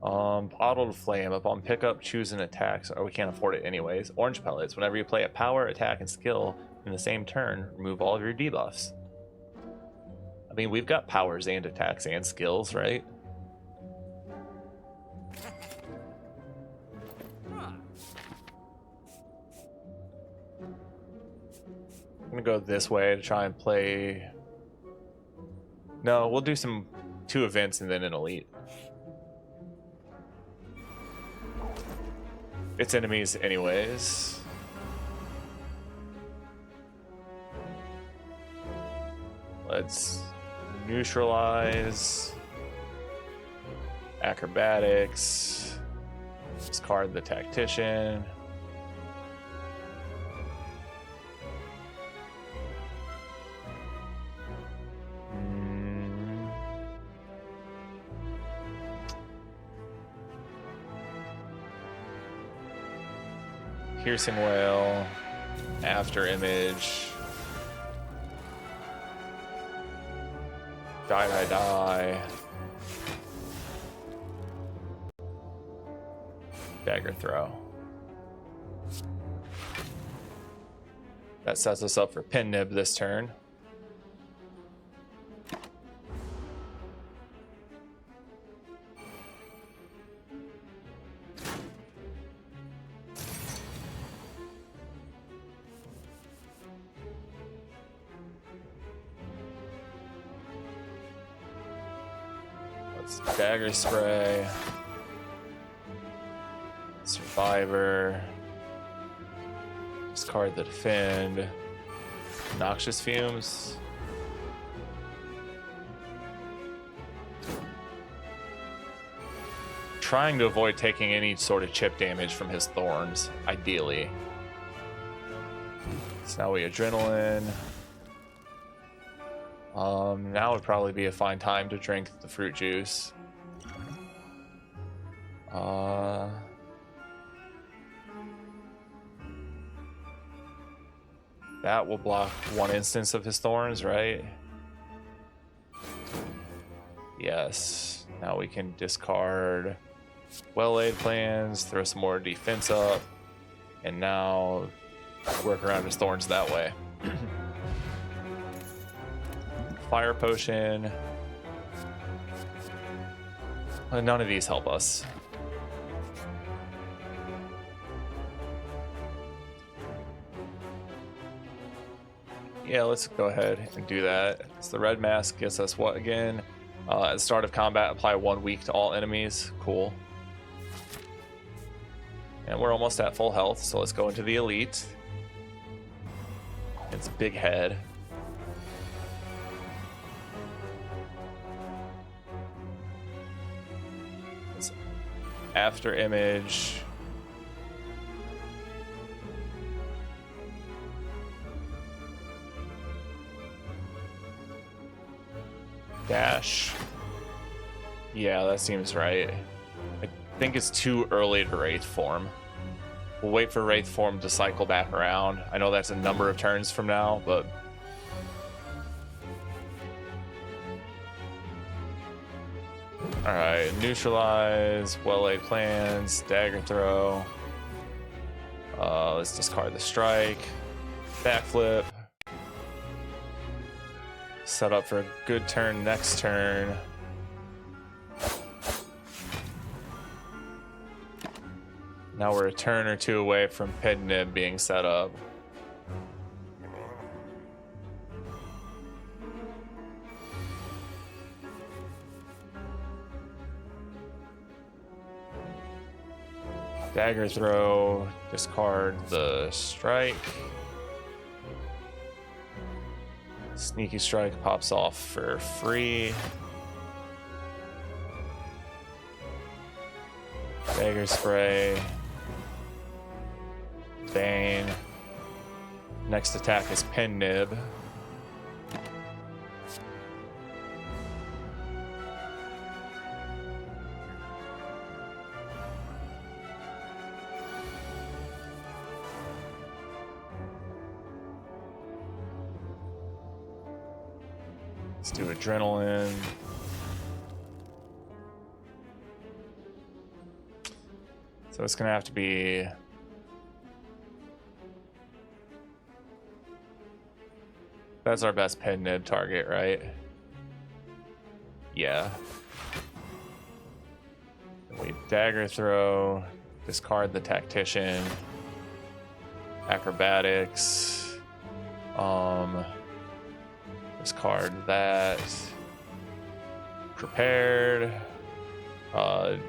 Bottled Flame. Upon pickup, choose an attack. So we can't afford it anyways. Orange Pellets. Whenever you play a power, attack, and skill in the same turn, remove all of your debuffs. I mean, we've got powers and attacks and skills, right? I'm gonna go this way to try and play. No, we'll do some 2 events and then an elite. It's enemies anyways. Let's neutralize. Acrobatics. Discard the Tactician. Piercing Wail. After Image. Die. Dagger Throw. That sets us up for Pin Nib this turn. Dagger Spray, Survivor, discard the Defend, Noxious Fumes, trying to avoid taking any sort of chip damage from his thorns, ideally. So now we Adrenaline. Now would probably be a fine time to drink the fruit juice. That will block 1 instance of his thorns, right? Yes. Now we can discard well-laid plans, throw some more defense up, and now work around his thorns that way. Fire Potion. None of these help us. Yeah, let's go ahead and do that. So the red mask gets us what again? At the start of combat, apply 1 week to all enemies. Cool. And we're almost at full health, so let's go into the elite. It's a big head. After image. Dash. Yeah, that seems right. I think it's too early to Wraith form. We'll wait for Wraith form to cycle back around. I know that's a number of turns from now, but... Alright, neutralize, well-laid plans, dagger throw. Let's discard the strike. Backflip. Set up for a good turn next turn. Now we're a turn or two away from Pidnib being set up. Dagger throw, discard the strike. Sneaky strike pops off for free. Dagger spray. Bane. Next attack is Pidnib. Let's do adrenaline. So it's gonna have to be that's our best Pidnib target, right? Yeah. We dagger throw, discard the tactician, acrobatics, discard that, prepared,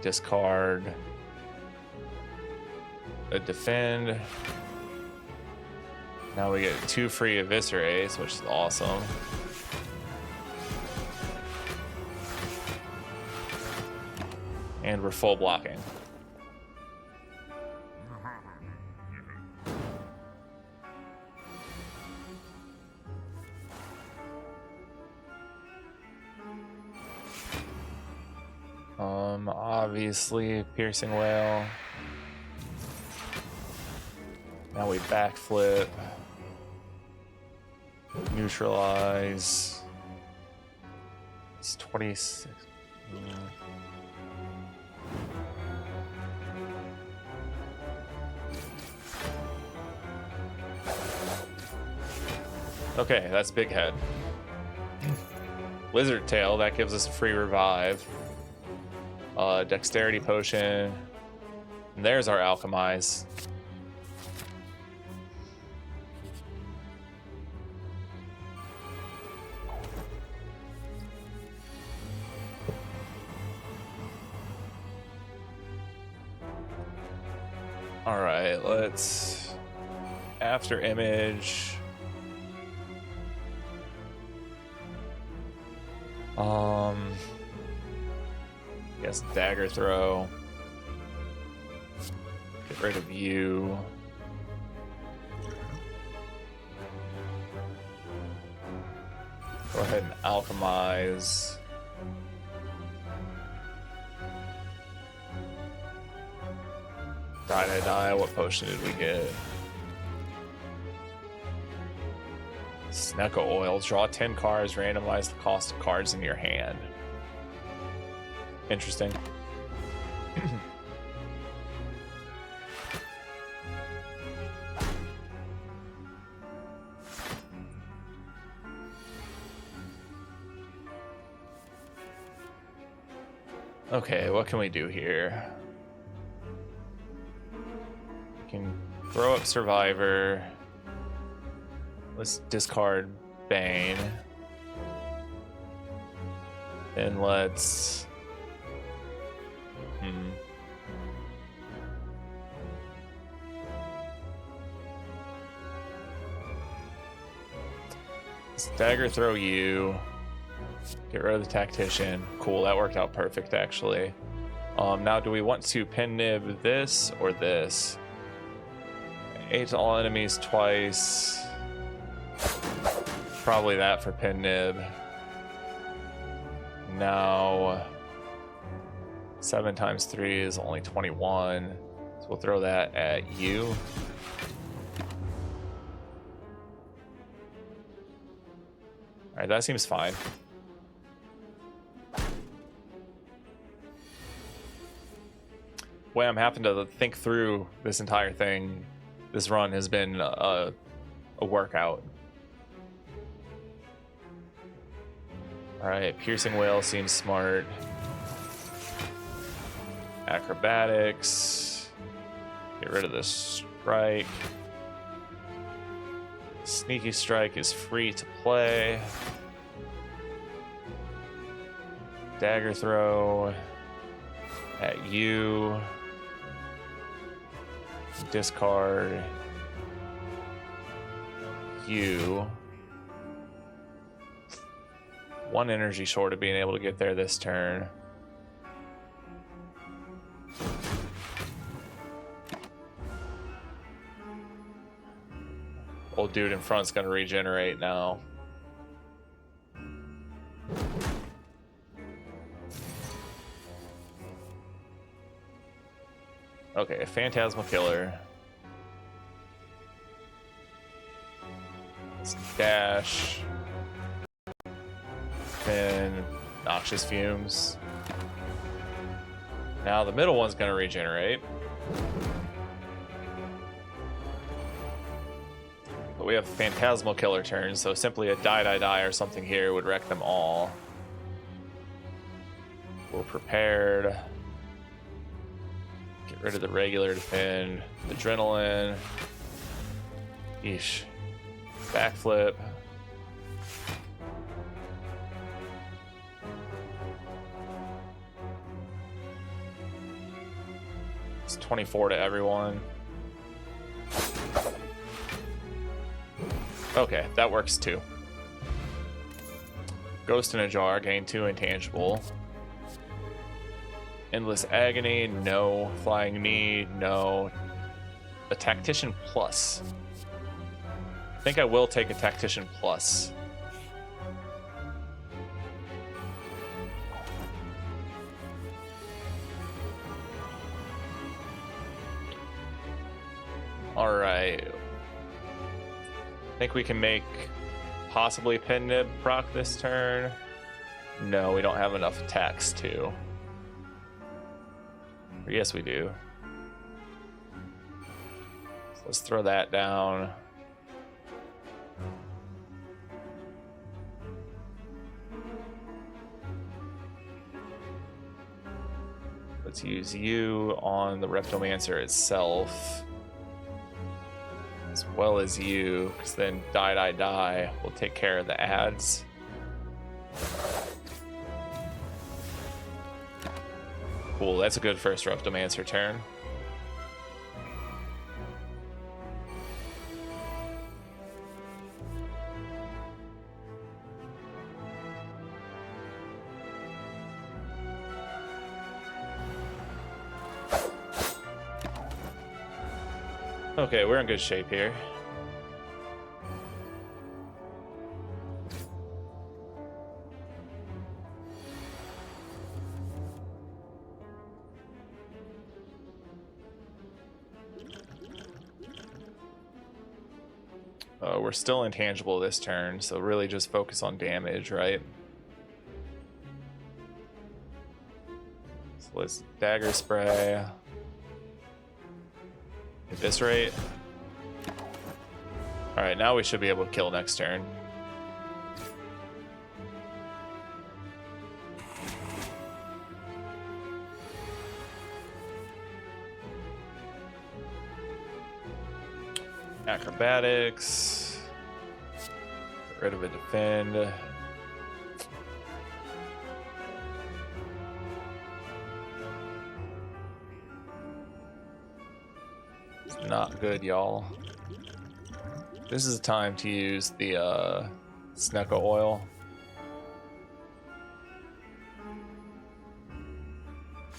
discard a defend. Now we get 2 free eviscerates, which is awesome. And we're full blocking. Obviously, piercing wail. Now we backflip. Neutralize. It's 26. Okay, that's Big Head. Lizard Tail, that gives us a free revive. Dexterity potion. And there's our alchemize. All right, let's after image. Yes, dagger throw. Get rid of you. Go ahead and alchemize. Die. What potion did we get? Snecko oil. Draw 10 cards. Randomize the cost of cards in your hand. Interesting. Okay, what can we do here? We can throw up Survivor. Let's discard Bane. And let's... Let's dagger throw you. Get rid of the tactician. Cool, that worked out perfect, actually. Now, do we want to pin nib this or this? 8 to all enemies twice. Probably that for pin nib. Now, 7 times 3 is only 21. So we'll throw that at you. All right, that seems fine. Way I'm having to think through this entire thing, this run has been a workout. All right, piercing whale seems smart. Acrobatics. Get rid of the strike. Sneaky strike is free to play. Dagger throw at you. Discard you. 1 energy short of being able to get there this turn. Old dude in front's gonna regenerate now. Okay, Phantasmal Killer. Let's dash. And Noxious Fumes. Now the middle one's gonna regenerate. But we have Phantasmal Killer turns, so simply a die or something here would wreck them all. We're prepared. Get rid of the regular defend. Adrenaline. Yeesh. Backflip. It's 24 to everyone. Okay, that works too. Ghost in a Jar, gain 2 intangible. Endless Agony, no. Flying Knee, no. A Tactician Plus. I think I will take a Tactician Plus. Alright. I think we can make possibly Pin Nib proc this turn. No, we don't have enough attacks to. Or yes, we do. So let's throw that down. Let's use you on the Reptomancer itself. As well as you, because then die will take care of the ads. Cool, that's a good first Reptomancer turn. Okay, we're in good shape here. We're still intangible this turn, so really just focus on damage, right? So let's dagger spray. At this rate. Alright, now we should be able to kill next turn. Acrobatics. Get rid of a defend. Not good, y'all. This is the time to use the Snecko oil.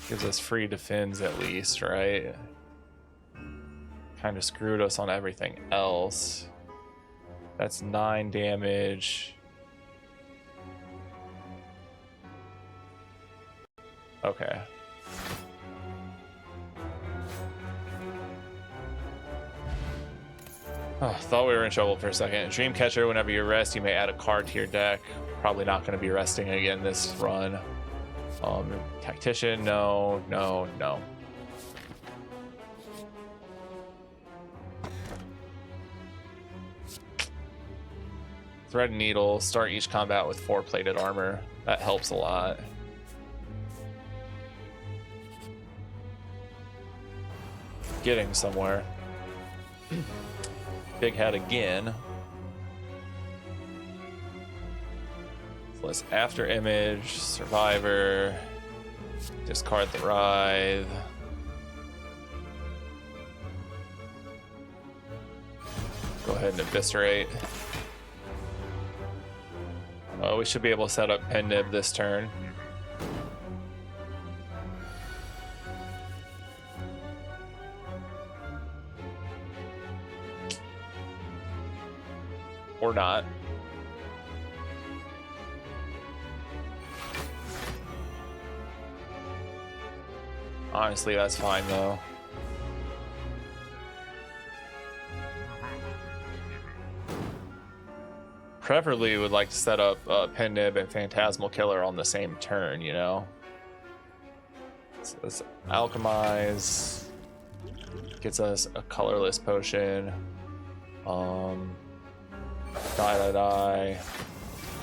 Gives us free defends at least, right? Kind of screwed us on everything else. That's 9 damage. Okay. Oh, thought we were in trouble for a second. Dreamcatcher, whenever you rest, you may add a card to your deck. Probably not going to be resting again this run. Tactician, no. Thread and Needle, start each combat with 4 plated armor. That helps a lot. Getting somewhere. Big head again. So let's After Image, Survivor, discard the Writhe. Go ahead and Eviscerate. Oh, we should be able to set up Pen Nib this turn. Or not. Honestly, that's fine though. Preferably would like to set up Pen Nib and Phantasmal Killer on the same turn, you know? So let's Alchemize. Gets us a colorless potion. Die.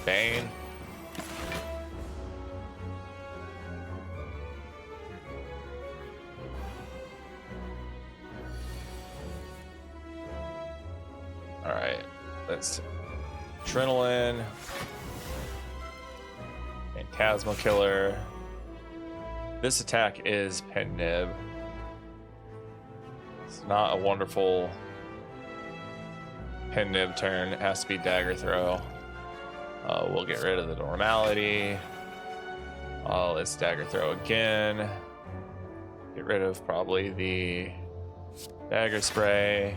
Bane. Alright, let's Adrenaline. Phantasmal Killer. This attack is Pen Nib. It's not a wonderful Pen Nib turn. It has to be Dagger Throw. We'll get rid of the Normality. Let's Dagger Throw again. Get rid of probably the Dagger Spray.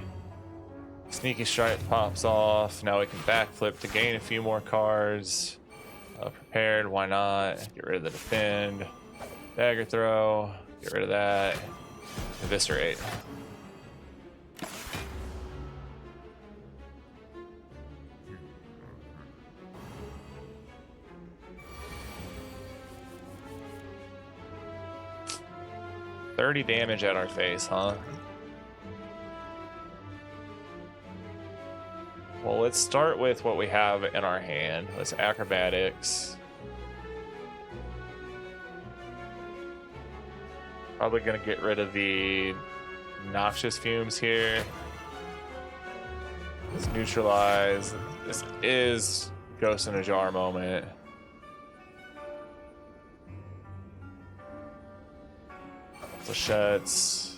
Sneaky Strike pops off. Now we can backflip to gain a few more cards. Prepared, why not? Get rid of the Defend. Dagger Throw. Get rid of that. Eviscerate. $30 damage at our face, huh? Well, let's start with what we have in our hand. Let's Acrobatics. Probably gonna get rid of the Noxious Fumes here. Let's Neutralize. This is Ghost in a Jar moment. Flechettes.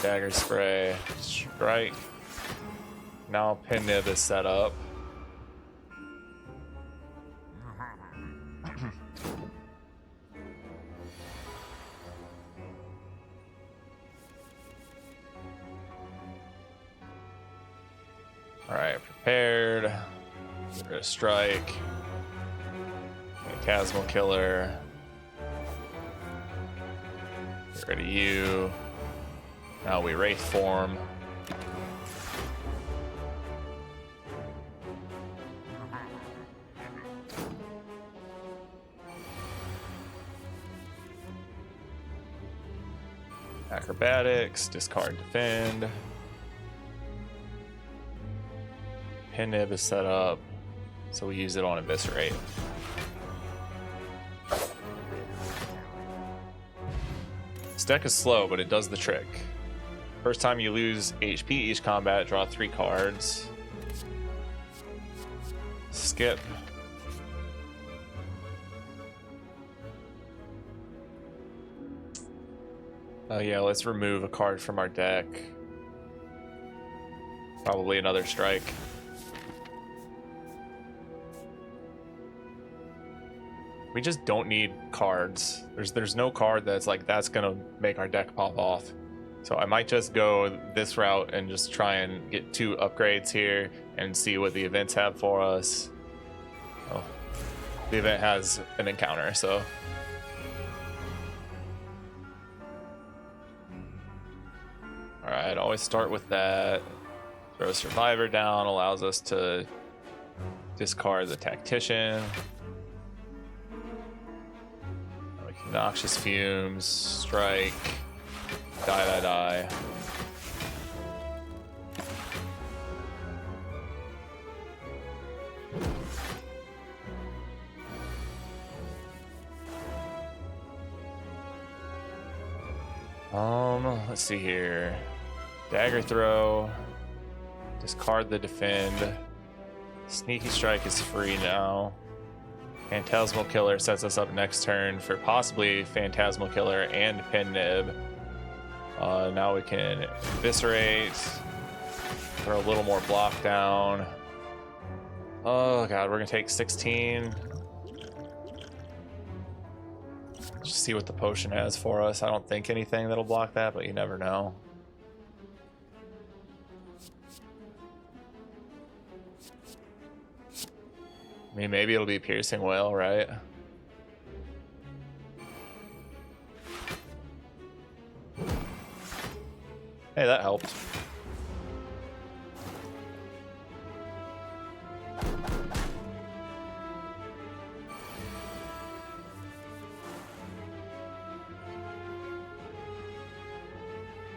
Dagger Spray. Strike. Now Pen Nib is set up. Alright, prepared. Get rid of Strike. Phantasmal Killer. Get rid of you. Now we Wraith form. Acrobatics, discard Defend. Pen Nib is set up, so we use it on Eviscerate. This deck is slow, but it does the trick. First time you lose HP each combat, draw 3 cards. Skip. Yeah, let's remove a card from our deck. Probably another Strike. We just don't need cards. There's no card that's like that's gonna make our deck pop off. So I might just go this route and just try and get 2 upgrades here and see what the events have for us. Oh, the event has an encounter, so. All right, always start with that. Throw Survivor down, allows us to discard the Tactician. Noxious Fumes, strike, die. Let's see here. Dagger Throw, discard the Defend. Sneaky Strike is free now. Phantasmal Killer sets us up next turn for possibly Phantasmal Killer and Pin Nib. Now we can Eviscerate, throw a little more block down. Oh god, we're gonna take 16. Just see what the potion has for us. I don't think anything that'll block that, but you never know. I mean, maybe it'll be Piercing Wail, right? Hey, that helped.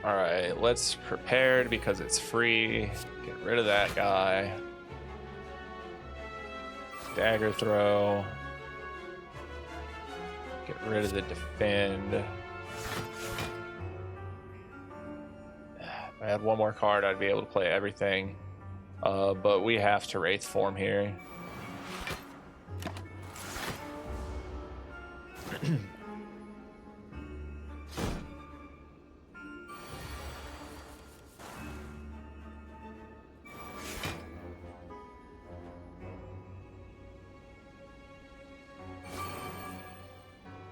All right, let's Prepared because it's free. Get rid of that guy. Dagger Throw. Get rid of the Defend. If I had one more card, I'd be able to play everything. But we have to Wraith form here.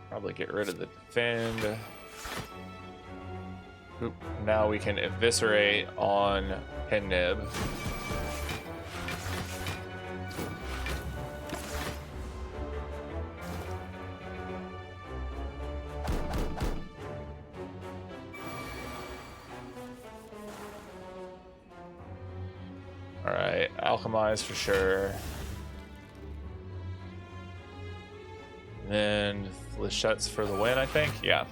Probably get rid of the Defend. Oop. Now we can Eviscerate on Pin Nib. Alright, Alchemize for sure. And then Flechette's for the win, I think. Yeah.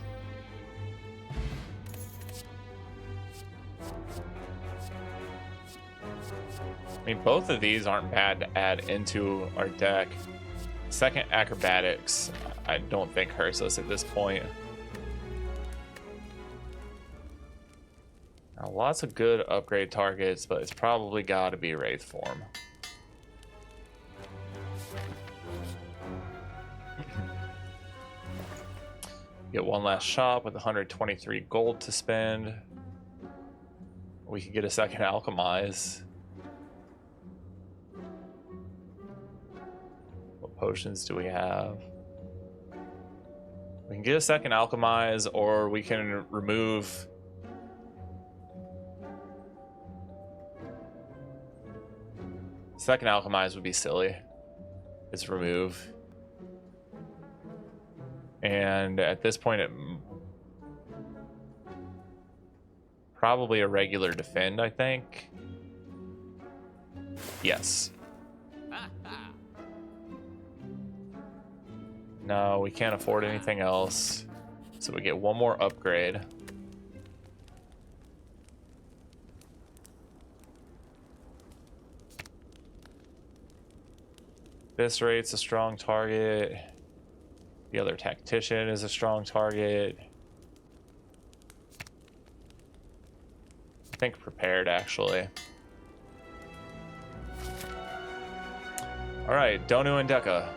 I mean, both of these aren't bad to add into our deck. Second Acrobatics, I don't think hurts us at this point. Now, lots of good upgrade targets, but it's probably got to be Wraith form. Get one last shot with 123 gold to spend. We could get a second Alchemize. What potions do we have? We can get a second Alchemize, or we can remove... Second Alchemize would be silly. It's remove. And at this point, it probably a regular Defend, I think. Yes. No, we can't afford anything else. So we get one more upgrade. Eviscerate's a strong target. The other Tactician is a strong target. I think Prepared, actually. All right, Donu and Deka.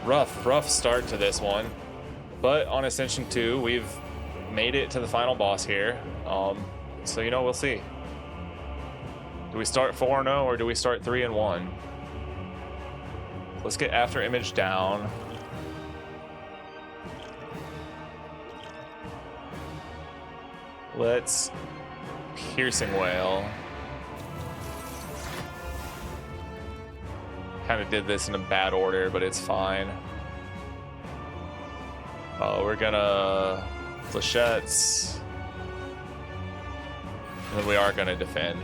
Rough start to this one. But on Ascension 2, we've made it to the final boss here. So, you know, we'll see. Do we start 4-0 or do we start 3-1? let's get After Image down. Let's Piercing Wail. Kind of did this in a bad order, but it's fine. We're gonna Flechettes. And then we are gonna defend.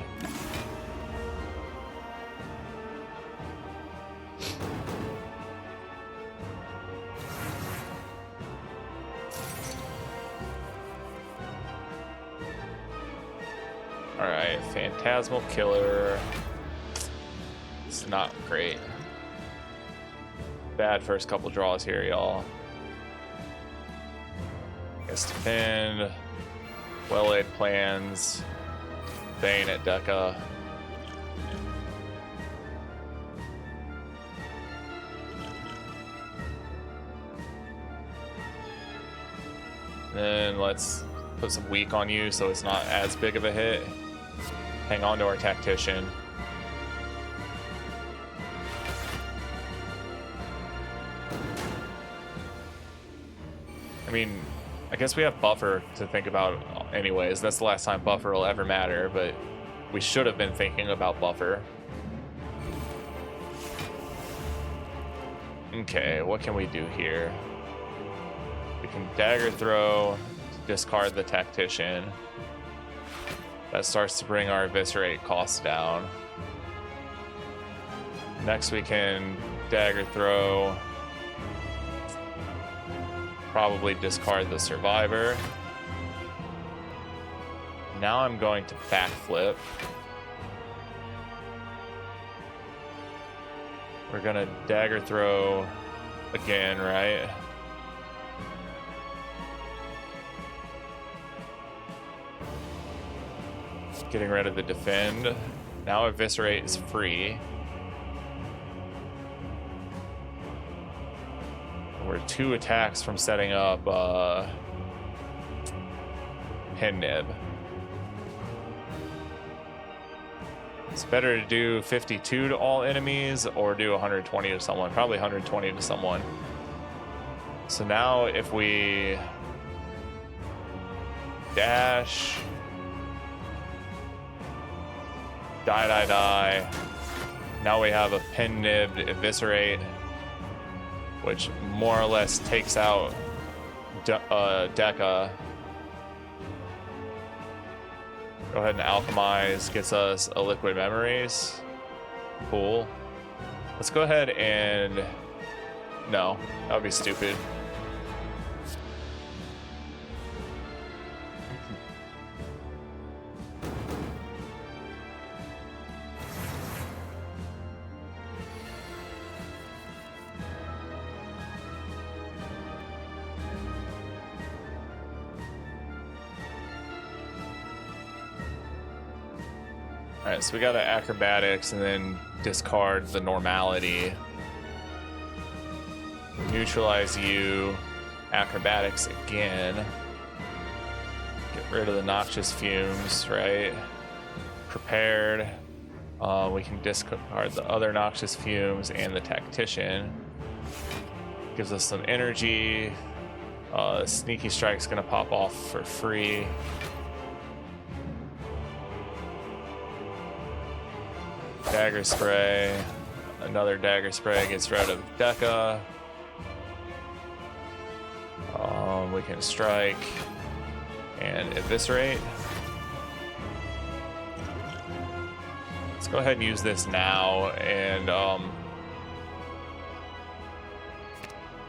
Alright, Phantasmal Killer. It's not great. Bad first couple draws here, y'all. Guess defend. Well-laid plans. Bane at Deca. Then let's put some weak on you so it's not as big of a hit. Hang on to our Tactician. I mean, I guess we have Buffer to think about anyways. That's the last time Buffer will ever matter, but we should have been thinking about Buffer. Okay, what can we do here? We can Dagger Throw, discard the Tactician. That starts to bring our Eviscerate costs down. Next we can Dagger Throw, probably discard the Survivor. Now I'm going to backflip. We're gonna Dagger Throw again, right? Getting rid of the defend. Now Eviscerate is free. We're 2 attacks from setting up Pin Nib. It's better to do 52 to all enemies or do 120 to someone. Probably 120 to someone. So now if we dash, die. Now we have a Pin Nib to Eviscerate, which more or less takes out Deca. Go ahead and Alchemize, gets us a Liquid Memories. Cool. Let's go ahead and... No, that would be stupid. Alright, so we got an Acrobatics and then discard the Normality. Neutralize you. Acrobatics again. Get rid of the Noxious Fumes, right? Prepared. We can discard the other Noxious Fumes and the Tactician. Gives us some energy. Sneaky Strike's gonna pop off for free. Dagger Spray. Another Dagger Spray gets rid of Deca. We can strike and Eviscerate. Let's go ahead and use this now and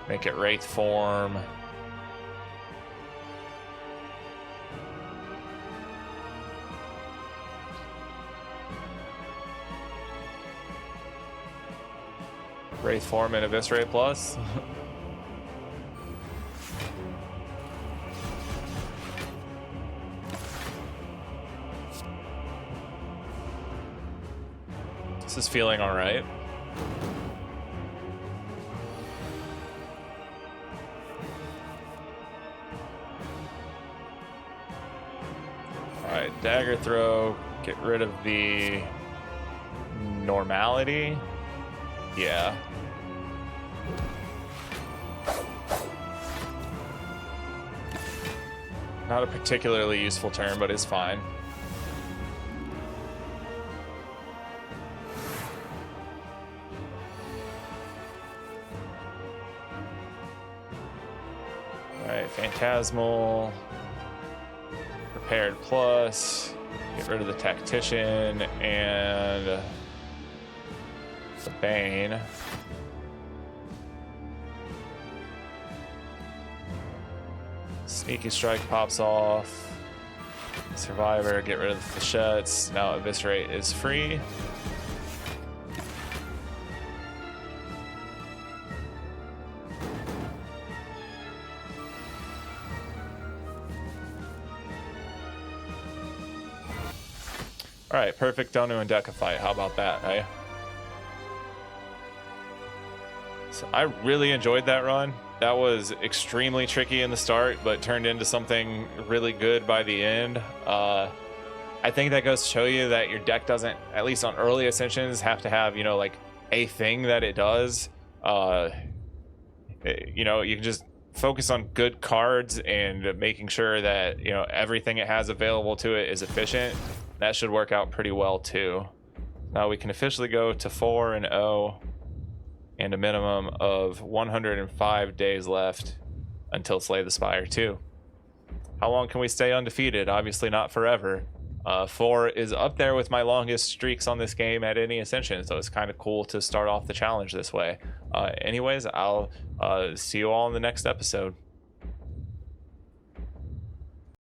make it Wraith form. Wraith form and Eviscerate plus. This is feeling all right. All right, Dagger Throw, get rid of the Normality. Yeah. Not a particularly useful turn, but is fine. Alright, Phantasmal. Prepared Plus. Get rid of the Tactician and the Bane. Sneaky Strike pops off. Survivor, get rid of the Flechettes. Now Eviscerate is free. Alright, perfect Donu and Deca fight. How about that, eh? So I really enjoyed that run. That was extremely tricky in the start, but turned into something really good by the end. I think that goes to show you that your deck doesn't, at least on early Ascensions, have to have, you know, like a thing that it does. You know, you can just focus on good cards and making sure that, you know, everything it has available to it is efficient. That should work out pretty well too. Now we can officially go to 4-0 and a minimum of 105 days left until Slay the Spire 2. How long can we stay undefeated? Obviously not forever. 4 is up there with my longest streaks on this game at any Ascension, so it's kind of cool to start off the challenge this way. Anyways, I'll see you all in the next episode.